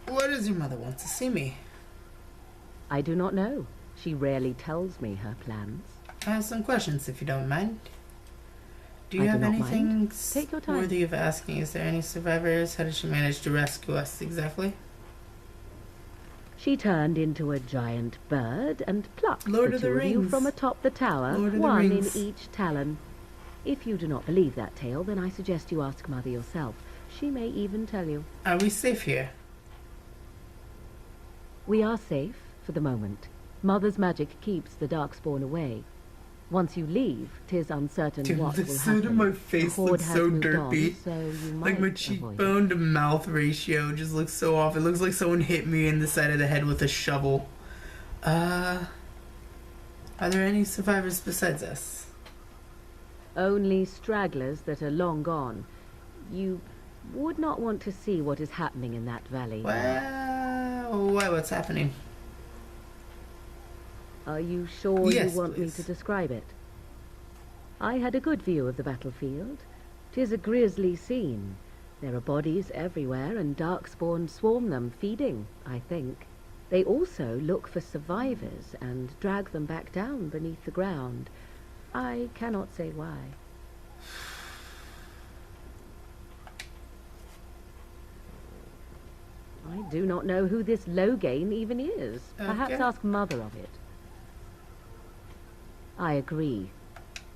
Why does your mother want to see me? I do not know. She rarely tells me her plans. I have some questions, if you don't mind. Do you have anything Take your time. worthy of asking? Is there any survivors? How did she manage to rescue us exactly? She turned into a giant bird and plucked Lord the of the two of you Rings. from atop the tower, Lord of the one in Rings. each talon. If you do not believe that tale, then I suggest you ask Mother yourself. She may even tell you. Are we safe here? We are safe, for the moment. Mother's magic keeps the Darkspawn away. Once you leave, 'tis uncertain Dude, what the will suit happen. of my The face horde looks has so moved derpy. on, so you Like my might avoid cheekbone to mouth ratio just looks so off. It looks like someone hit me in the side of the head with a shovel. Are there any survivors besides us? Only stragglers that are long gone. You would not want to see what is happening in that valley. Well, what's happening? Are you sure Yes, you want please. me to describe it? I had a good view of the battlefield. 'Tis a grisly scene. There are bodies everywhere, and Darkspawn swarm them, feeding, I think. They also look for survivors and drag them back down beneath the ground. I cannot say why. I do not know who this Loghain even is. Perhaps Okay. ask Mother of it. I agree.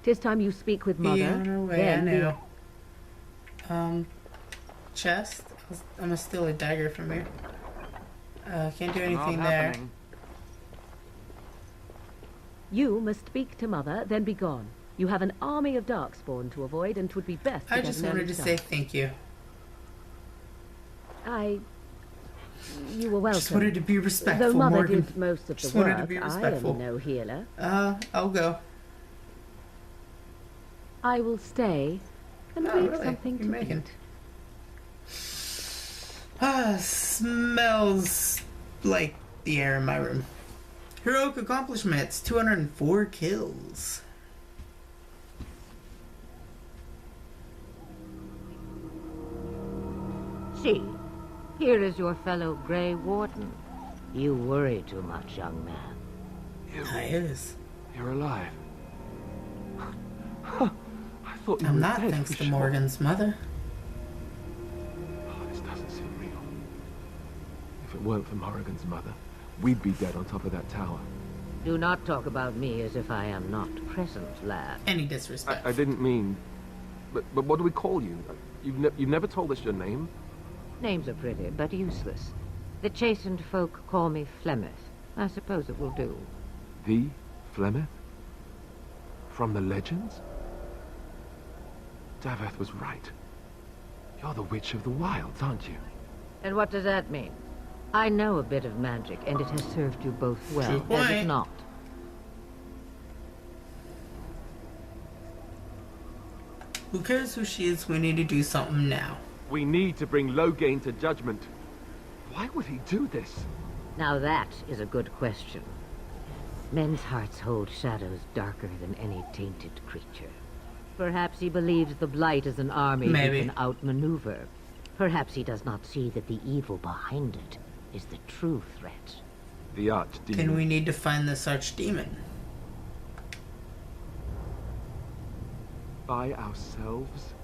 'Tis time you speak with Mother. Yeah, on our way, then I know. Chest? I'm gonna steal a dagger from here. Can't do anything there. You must speak to Mother, then be gone. You have an army of Darkspawn to avoid, and 'twould be best to I get just an wanted early to start. say thank you. You were welcome. Just wanted to be respectful, Though Mother Morgan. did most of Just the wanted work, to be I respectful. am no healer. I'll go. I will stay and Oh, make really? something You're to making- eat. Smells like the air in my room. Heroic accomplishments, 204 kills. See, here is your fellow Grey Warden. You worry too much, young man. Is. You're alive. I thought you I'm were not, dead thanks for to sure. Morgan's mother. Oh, this doesn't seem real. If it weren't for Morrigan's mother, we'd be dead on top of that tower. Do not talk about me as if I am not present, lad. Any disrespect. I didn't mean... But what do we call you? You've never told us your name? Names are pretty, but useless. The chastened folk call me Flemeth. I suppose it will do. The Flemeth? From the legends? Daveth was right. You're the Witch of the Wilds, aren't you? And what does that mean? I know a bit of magic, and it has served you both well, True has it point. not? Who cares who she is? We need to do something now. We need to bring Loghain to judgment. Why would he do this? Now that is a good question. Men's hearts hold shadows darker than any tainted creature. Perhaps he believes the Blight is an army Maybe. he can outmaneuver. Perhaps he does not see that the evil behind it is the true threat. The Archdemon. Then we need to find this archdemon. By ourselves?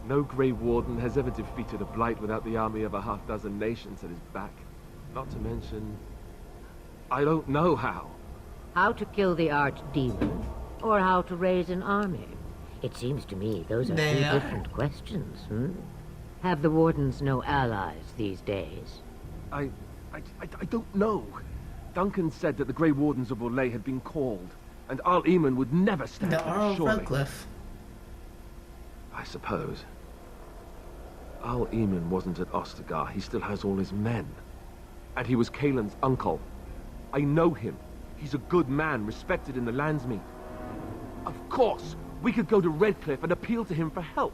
No Grey Warden has ever defeated a Blight without the army of a half-dozen nations at his back. Not to mention... I don't know how. How to kill the Archdemon? Or how to raise an army? It seems to me those are two different questions, Have the Wardens no allies these days? I don't know. Duncan said that the Grey Wardens of Orlais had been called, and Arl Eamon would never stand The for Earl it, of surely. Redcliffe. I suppose. Arl Eamon wasn't at Ostagar. He still has all his men. And he was Caelan's uncle. I know him. He's a good man, respected in the Landsmeet. Of course, we could go to Redcliffe and appeal to him for help.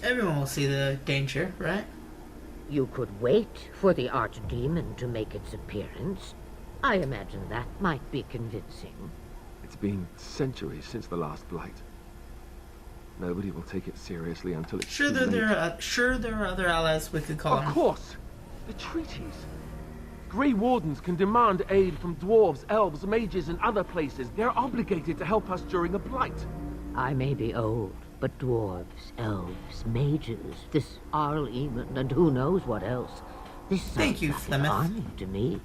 Everyone will see the danger, right? You could wait for the Archdemon to make its appearance. I imagine that might be convincing. It's been centuries since the last Blight. Nobody will take it seriously until it's Sure, too late. there are other allies we could call Of on. course! The treaties! Grey Wardens can demand aid from dwarves, elves, mages, and other places. They're obligated to help us during a Blight. I may be old, but dwarves, elves, mages, this Arl Eamon, and who knows what else. This sounds like an army to me.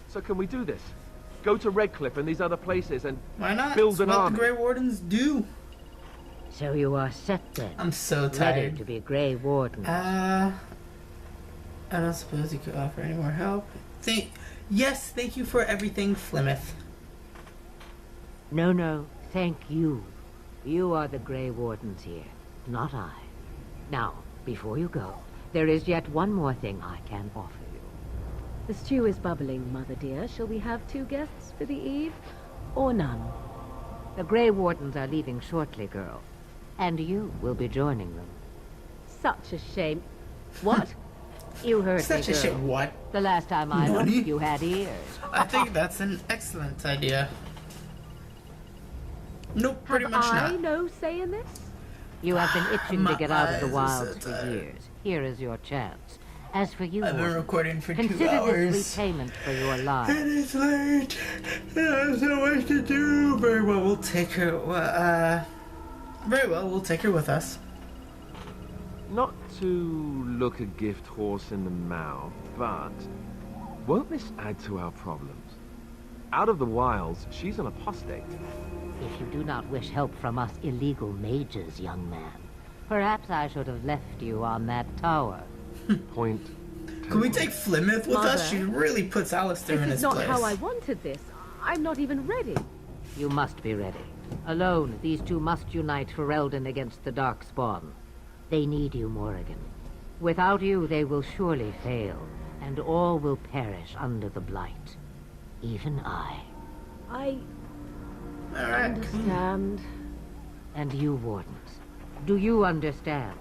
So can we do this? Go to Redcliffe and these other places and Why not? build an It's what army? the Grey Wardens do. So you are set then? I'm so Ready tired. to be Grey Warden. I don't suppose you could offer any more help. Yes, thank you for everything, Flemeth. No, thank you. You are the Grey Wardens here, not I. Now, before you go, there is yet one more thing I can offer you. The stew is bubbling, Mother dear. Shall we have 2 guests for the eve, or none? The Grey Wardens are leaving shortly, girl. And you will be joining them. Such a shame. What? You heard Such me, a girl. shame. What? The last time I looked, you had ears. I think that's an excellent idea. Nope, pretty much I not. no say in this? You have been itching to My get out of the eyes are wilds so for tired. years. Here is your chance. As for you, I've been Warden, recording for 2 consider hours. this repayment for your lives. And it's late. And I have so much to do. Very well, we'll take her. Very well, we'll take her with us. Not to look a gift horse in the mouth, but won't this add to our problems? Out of the wilds, she's an apostate. If you do not wish help from us illegal mages, young man, perhaps I should have left you on that tower. Point. Can we take Flemeth with us? Mother. She really puts Alistair in This his is not place. how I wanted this. I'm not even ready. You must be ready. Alone, these two must unite for Eldon against the Darkspawn. They need you, Morrigan. Without you, they will surely fail, and all will perish under the Blight. Even I. I Alright. understand. And you, Wardens, do you understand?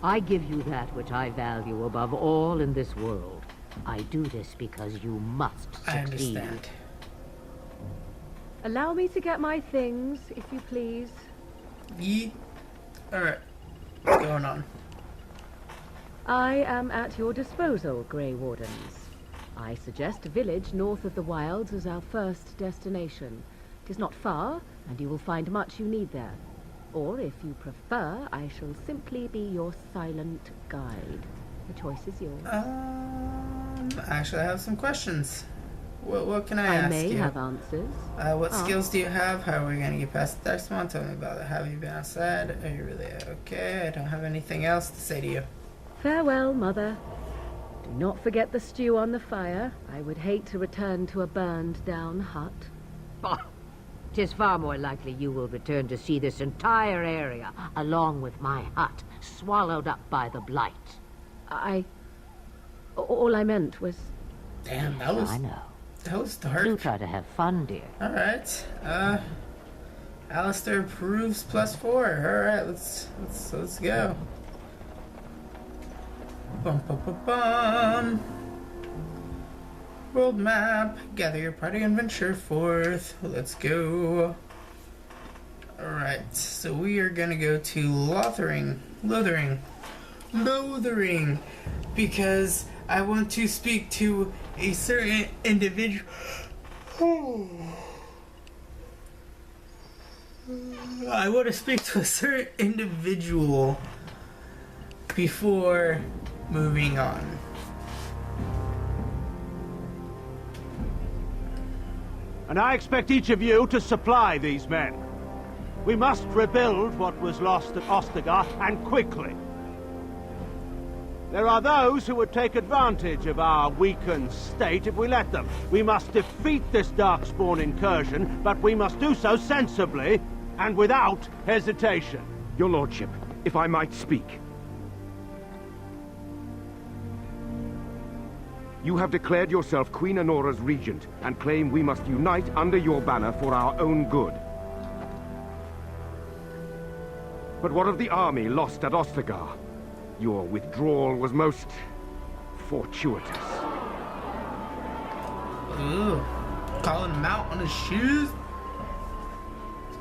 I give you that which I value above all in this world. I do this because you must succeed. I understand. Allow me to get my things, if you please. Alright. What's going on? I am at your disposal, Grey Wardens. I suggest a village north of the wilds as our first destination. It is not far, and you will find much you need there. Or, if you prefer, I shall simply be your silent guide. The choice is yours. Actually, I have some questions. What can I ask I may you? have answers. What Ah. skills do you have? How are we going to get past the next one? Tell me about it. Have you been outside? Are you really okay? I don't have anything else to say to you. Farewell, Mother. Do not forget the stew on the fire. I would hate to return to a burned-down hut. Bah! 'Tis far more likely you will return to see this entire area, along with my hut, swallowed up by the Blight. All I meant was... Damn, I know. That was dark. Do try to have fun, dear. Alright. Alistair approves +4. Alright, let's go. Bum bum bum bum. World map. Gather your party and venture forth. Let's go. Alright, so we are gonna go to Lothering, because I want to speak to a certain individual. I want to speak to a certain individual before moving on. And I expect each of you to supply these men. We must rebuild what was lost at Ostagar, and quickly. There are those who would take advantage of our weakened state if we let them. We must defeat this Darkspawn incursion, but we must do so sensibly and without hesitation. Your lordship, if I might speak. You have declared yourself Queen Honora's regent, and claim we must unite under your banner for our own good. But what of the army lost at Ostagar? Your withdrawal was most fortuitous. Ooh, calling him out on his shoes.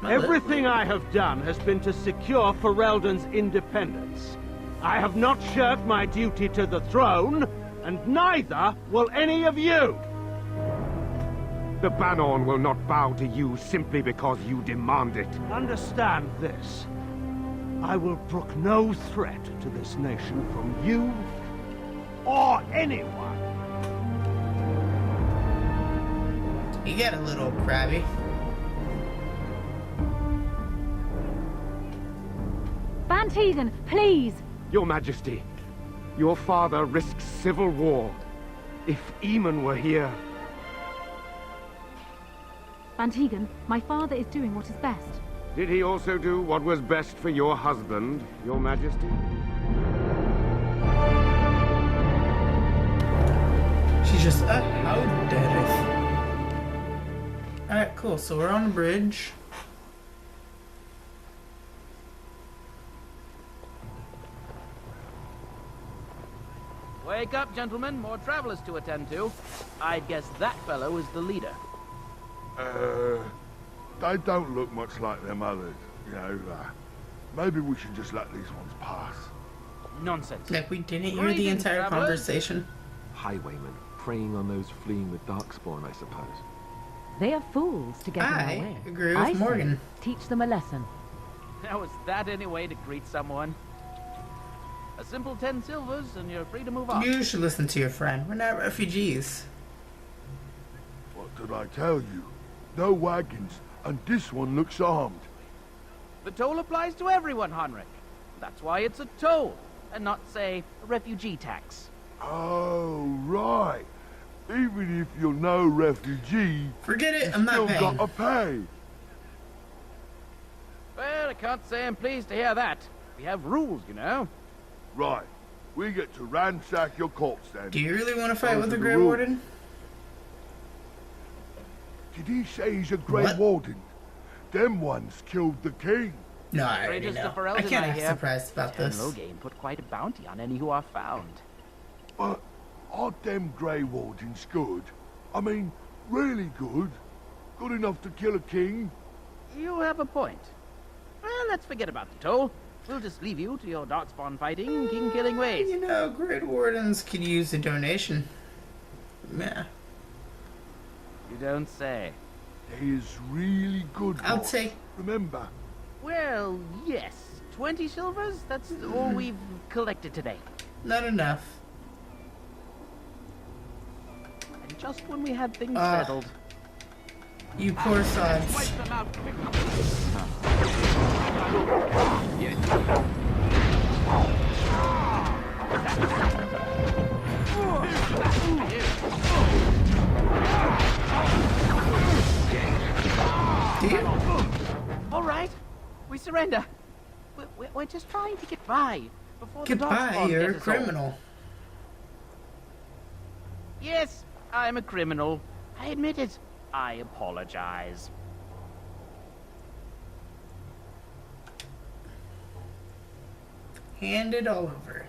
Everything I have done has been to secure Ferelden's independence. I have not shirked my duty to the throne, and neither will any of you. The Banon will not bow to you simply because you demand it. Understand this. I will brook no threat to this nation from you or anyone. You get a little crabby. Van Tegan, please! Your Majesty, your father risks civil war. If Eamon were here... Van Tegan, my father is doing what is best. Did he also do what was best for your husband, Your Majesty? She's just, how dare it. Alright, cool. So we're on the bridge. Wake up, gentlemen. More travelers to attend to. I'd guess that fellow is the leader. They don't look much like them others, you know. Maybe we should just let these ones pass. Nonsense. Like we didn't hear the entire conversation. Highwaymen, preying on those fleeing with Darkspawn, I suppose. They are fools to get in our way. I agree with Morgan. Teach them a lesson. Now, is that any way to greet someone? A simple 10 silvers and you're free to move on. You should listen to your friend. We're not refugees. What did I tell you? No wagons, and this one looks armed. The toll applies to everyone, Heinrich. That's why it's a toll, and not, say, a refugee tax. Oh, right. Even if you're no refugee, forget it, you I'm not still paying. gotta pay. Well, I can't say I'm pleased to hear that. We have rules, you know. Right. We get to ransack your corpse then. Do you really want to fight with the Grey rules. Warden? Did he say he's a Grey Warden? Them ones killed the king. No, I already know. I can't act surprised about this. Logain put quite a bounty on any who are found. But are them Grey Wardens good? I mean, really good? Good enough to kill a king? You have a point. Well, let's forget about the toll. We'll just leave you to your Darkspawn fighting, king-killing ways. You know, Grey Wardens could use a donation. Yeah. You don't say. They is really good. I'll boss. take. Remember. Well, yes. 20 silvers? That's all we've collected today. Not enough. And just when we had things settled. You poor sods. Wipe them out quickly. All right, we surrender. We're just trying to get by before the Darkspawn You're a gets us all. criminal. Yes, I'm a criminal. I admit it. I apologize. Hand it all over.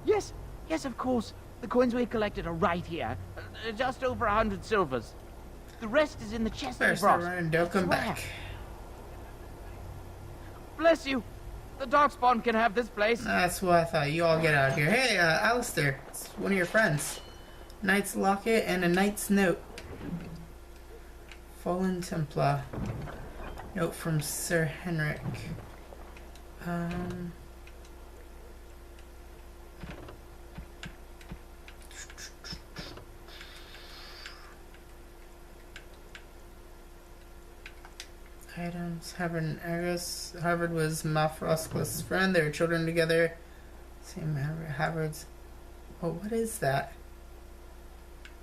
Yes, yes, of course. The coins we collected are right here. Just over 100 silvers. The rest is in the chest of First, frost. they'll come back. Bless you. The Darkspawn can have this place. That's what I thought. You all get out of here. Hey, Alistair. It's one of your friends. Knight's locket and a knight's note. Fallen Templar. Note from Sir Henrik. items. Harvard was Malfrost's closest friend. They were children together. Same Harvard's. Oh, what is that?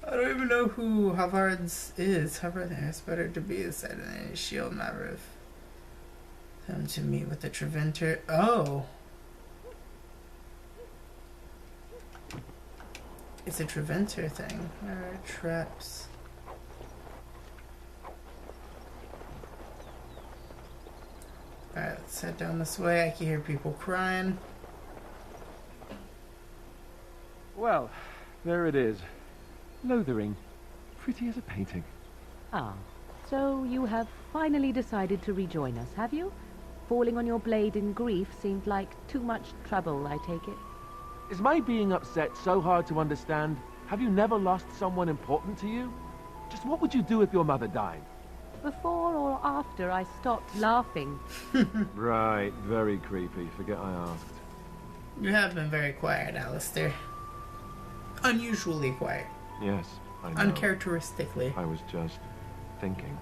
I don't even know who Havard's is. Havard, it's better to be the side of any shield matter of them to meet with the Treventer. Oh! It's a Treventer thing. Traps. Alright, let's head down this way. I can hear people crying. Well, there it is. Lothering. Pretty as a painting. Ah, so you have finally decided to rejoin us, have you? Falling on your blade in grief seemed like too much trouble, I take it. Is my being upset so hard to understand? Have you never lost someone important to you? Just what would you do if your mother died? Before or after I stopped laughing. Right, very creepy. Forget I asked. You have been very quiet, Alistair. Unusually quiet. Yes, I know. Uncharacteristically. I was just thinking.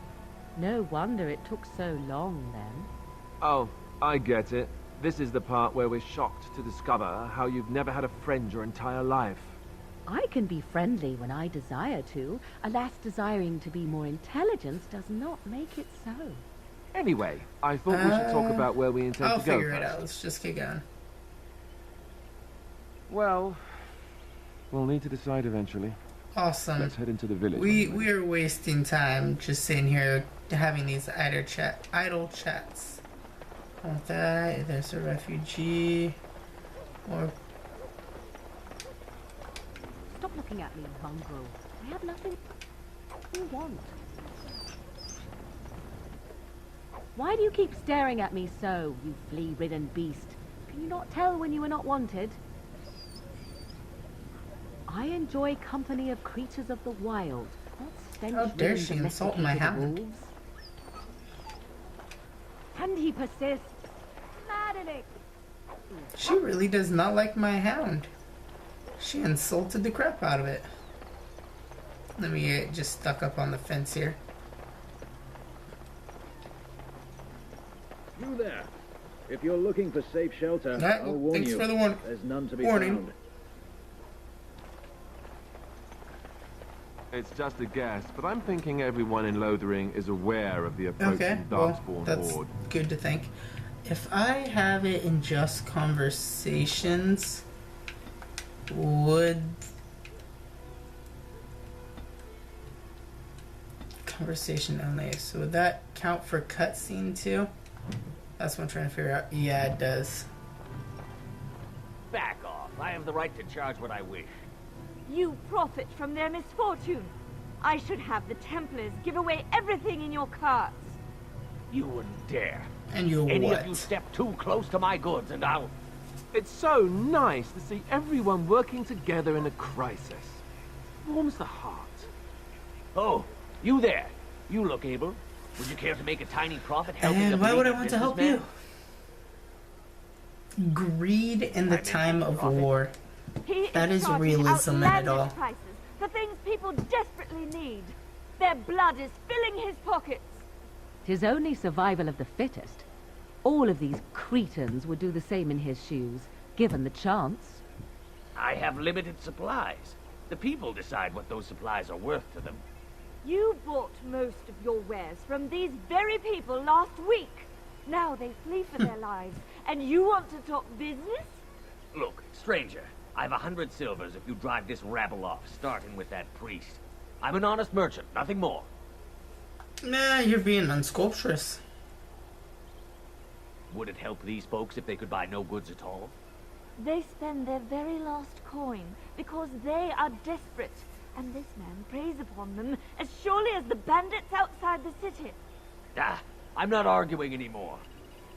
No wonder it took so long, then. Oh, I get it. This is the part where we're shocked to discover how you've never had a friend your entire life. I can be friendly when I desire to. Alas, desiring to be more intelligent does not make it so. Anyway, I thought we should talk about where we intend I'll to go figure it first. out. Let's just keep going. Well, we'll need to decide eventually. Awesome. Let's head into the village. We are wasting time just sitting here having these idle chats. Want that? There's a refugee. Or Stop looking at me, mongrel. I have nothing you want. Why do you keep staring at me so, you flea-ridden beast? Can you not tell when you are not wanted? I enjoy company of creatures of the wild, not stench. How dare she insult my hound? Wolves. And he persists. Maddening. She really does not like my hound. She insulted the crap out of it. Let me get just stuck up on the fence here. You there. If you're looking for safe shelter, I'll warn you. For the there's none to be warning. found. It's just a guess, but I'm thinking everyone in Lothering is aware of the approaching Darkspawn that's horde. good to think. If I have it in just conversations, would conversation only? So would that count for cutscene too? That's what I'm trying to figure out. Yeah, it does. Back off. I have the right to charge what I wish. You profit from their misfortune. I should have the Templars give away everything in your carts. You wouldn't dare. And you Any what? of you step too close to my goods and I'll... It's so nice to see everyone working together in a crisis. Warms the heart. Oh, you there. You look able. Would you care to make a tiny profit helping And a why would I beleaguered want to help businessman? you? Greed in the time of war. That is charging realism in it outlandish all. prices for things people desperately need. Their blood is filling his pockets. 'Tis only survival of the fittest. All of these cretins would do the same in his shoes, given the chance. I have limited supplies. The people decide what those supplies are worth to them. You bought most of your wares from these very people last week. Now they flee for their lives, and you want to talk business? Look, stranger, I've 100 silvers if you drive this rabble off, starting with that priest. I'm an honest merchant, nothing more. Nah, you're being unsculpturous. Would it help these folks if they could buy no goods at all? They spend their very last coin because they are desperate, and this man preys upon them as surely as the bandits outside the city. Ah, I'm not arguing anymore.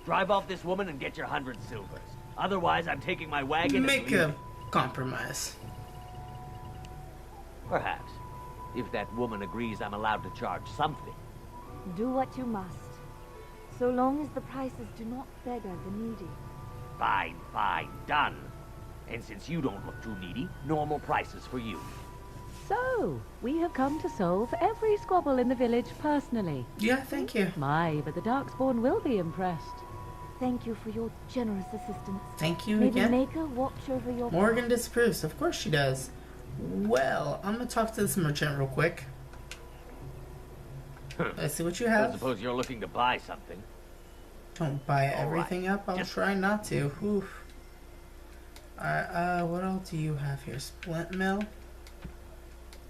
Drive off this woman and get your 100 silvers. Otherwise, I'm taking my wagon Make and a compromise. Perhaps. If that woman agrees I'm allowed to charge something. Do what you must, so long as the prices do not beggar the needy. Fine, fine, done. And since you don't look too needy, normal prices for you. So, we have come to solve every squabble in the village personally. Yeah, thank you. My, but the Darkspawn will be impressed. Thank you for your generous assistance. Thank you May again. the Maker watch over your... Morgan disapproves. Of course she does. Well, I'm gonna talk to this merchant real quick. Let's see what you have. I suppose you're looking to buy something. Don't buy everything up. I'll try not to. Oof. Alright, what else do you have here? Splint mill?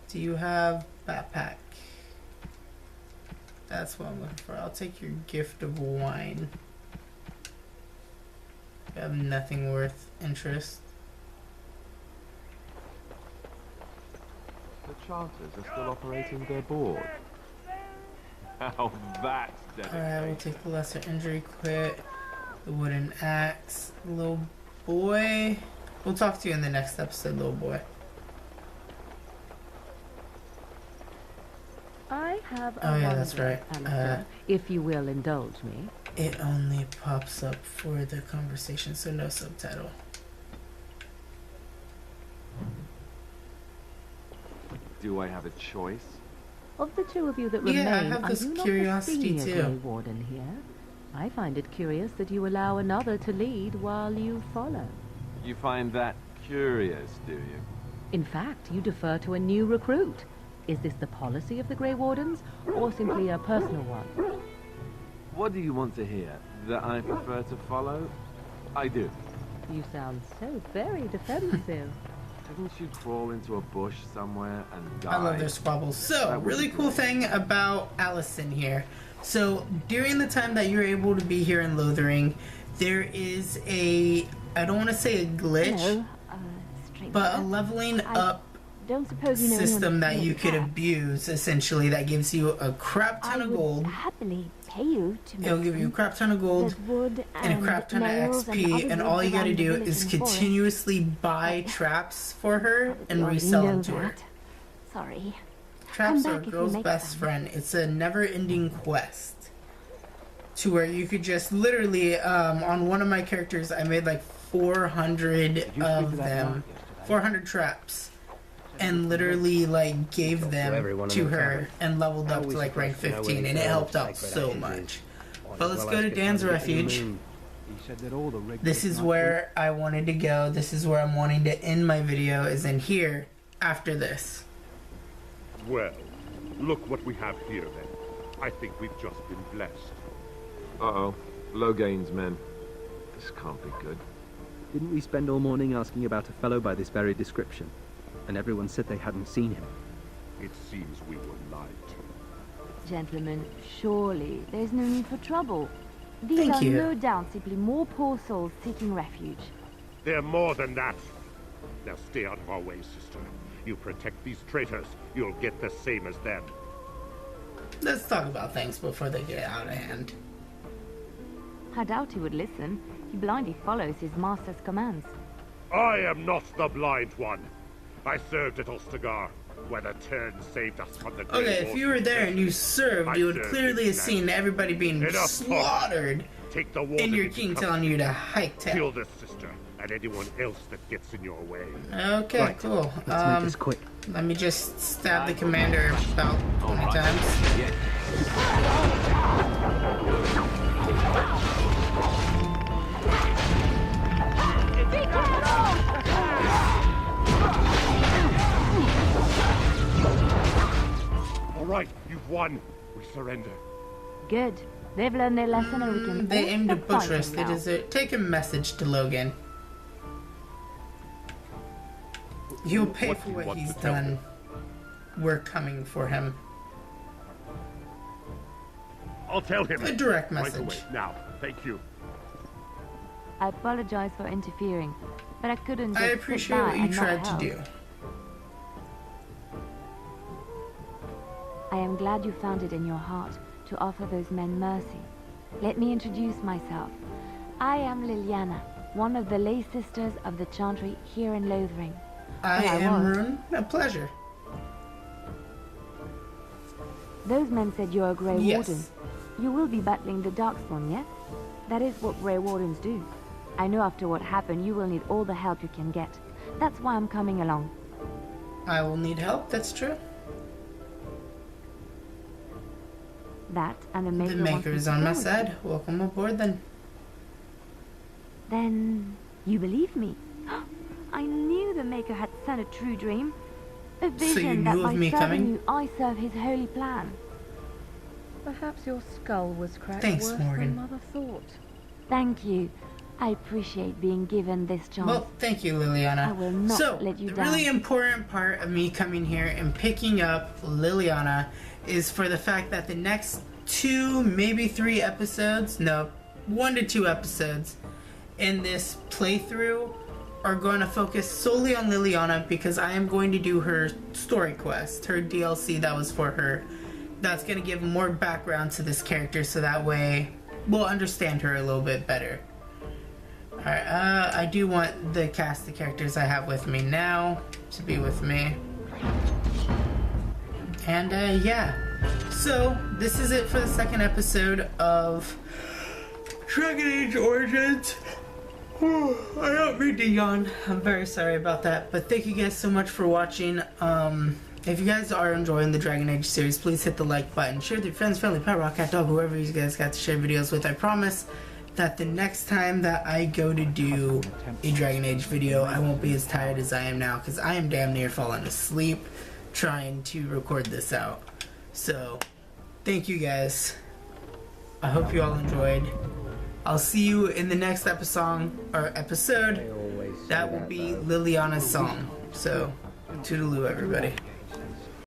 Do you have backpack? That's what I'm looking for. I'll take your gift of wine. You have nothing worth interest. The charters are still operating their board. How that's dedicated. Alright, we'll take the lesser injury quit. The wooden axe. Little boy. We'll talk to you in the next episode, little boy. I have a yeah, that's right. answer, if you will indulge me. It only pops up for the conversation, so no subtitle. Do I have a choice? Of the two of you that Yeah, I remain, have are this you not curiosity the senior too. Grey Warden here? I find it curious that you allow another to lead while you follow. You find that curious, do you? In fact, you defer to a new recruit. Is this the policy of the Grey Wardens, or simply a personal one? What do you want to hear? That I prefer to follow? I do. You sound so very defensive. Didn't you crawl into a bush somewhere and die? I love their squabbles. So, really cool thing about Allison here. So, during the time that you're able to be here in Lothering, there is a, I don't want to say a glitch, Hello, but a leveling up don't suppose you know system that you could abuse, essentially, that gives you a crap ton of gold. Happily pay you to It'll give you a crap ton of gold wood and a crap ton of XP, and all you gotta do is continuously buy traps for her and resell them to her. Sorry. Traps are a girl's best friend. It's a never-ending quest. To where you could just literally, on one of my characters, I made like 400 of them. 400 traps. And literally like gave them to her and leveled up to like rank 15, and it helped out so much. But let's go to Dan's refuge. This is where I wanted to go. This is where I'm wanting to end my video, is in here after this. Well, look what we have here then. I think we've just been blessed. Uh-oh. Logain's men. This can't be good. Didn't we spend all morning asking about a fellow by this very description? And everyone said they hadn't seen him. It seems we were lied to. Gentlemen, surely there's no need for trouble. These Thank are you. no doubt simply more poor souls seeking refuge. They're more than that. Now stay out of our way, sister. You protect these traitors, you'll get the same as them. Let's talk about things before they get out of hand. I doubt he would listen. He blindly follows his master's commands. I am not the blind one. I served at Ostagar, where the Turn saved us from the Grey Okay, if you were there and you served, you would clearly have seen everybody being slaughtered, Take the and your king telling you to hike tail. Kill this sister and anyone else that gets in your way. Okay, Right. cool. Let's make this quick. Let me just stab the commander about 20 times. All right, you've won. We surrender. Good. They've learned their lesson and we can They all aim to stop butcher us. fighting They now. deserve. Take a message to Logan. He'll pay What for do you what want he's to tell done. We're coming for him. I'll tell him. A direct Right message. away. Now, thank you. I apologize for interfering, but I couldn't just I sit appreciate by what you and not tried to help. do. I am glad you found it in your heart to offer those men mercy. Let me introduce myself. I am Liliana, one of the lay sisters of the Chantry here in Lothering. I Well, am was. Rune. A pleasure. Those men said you're a Grey Yes. Warden. You will be battling the Darkspawn, yes? That is what Grey Wardens do. I know after what happened you will need all the help you can get. That's why I'm coming along. I will need help, that's true. That and the Maker. The Maker is on my side. Welcome aboard then. Then you believe me? I knew the Maker had sent a true dream. A vision so you knew that of by me serving coming? you, I serve his holy plan. Perhaps your skull was cracked Thanks, worse Morgan. than Mother thought. Thank you. I appreciate being given this chance. Well, thank you, Liliana. I will not so, let you the down. really important part of me coming here and picking up Liliana is for the fact that the next 2, maybe 3 episodes, no, 1 to 2 episodes in this playthrough are going to focus solely on Liliana because I am going to do her story quest, her DLC that was for her. That's going to give more background to this character so that way we'll understand her a little bit better. Alright, I do want the cast of characters I have with me now to be with me. And, yeah. So, this is it for the second episode of Dragon Age Origins. I don't mean to yawn. I'm very sorry about that. But thank you guys so much for watching. If you guys are enjoying the Dragon Age series, please hit the like button. Share with your friends, family, pet, rock, cat, dog, whoever you guys got to share videos with. I promise that the next time that I go to do a Dragon Age video, I won't be as tired as I am now, because I am damn near falling asleep trying to record this out. So, thank you guys. I hope you all enjoyed. I'll see you in the next episode. That will be Liliana's song. So, toodaloo everybody.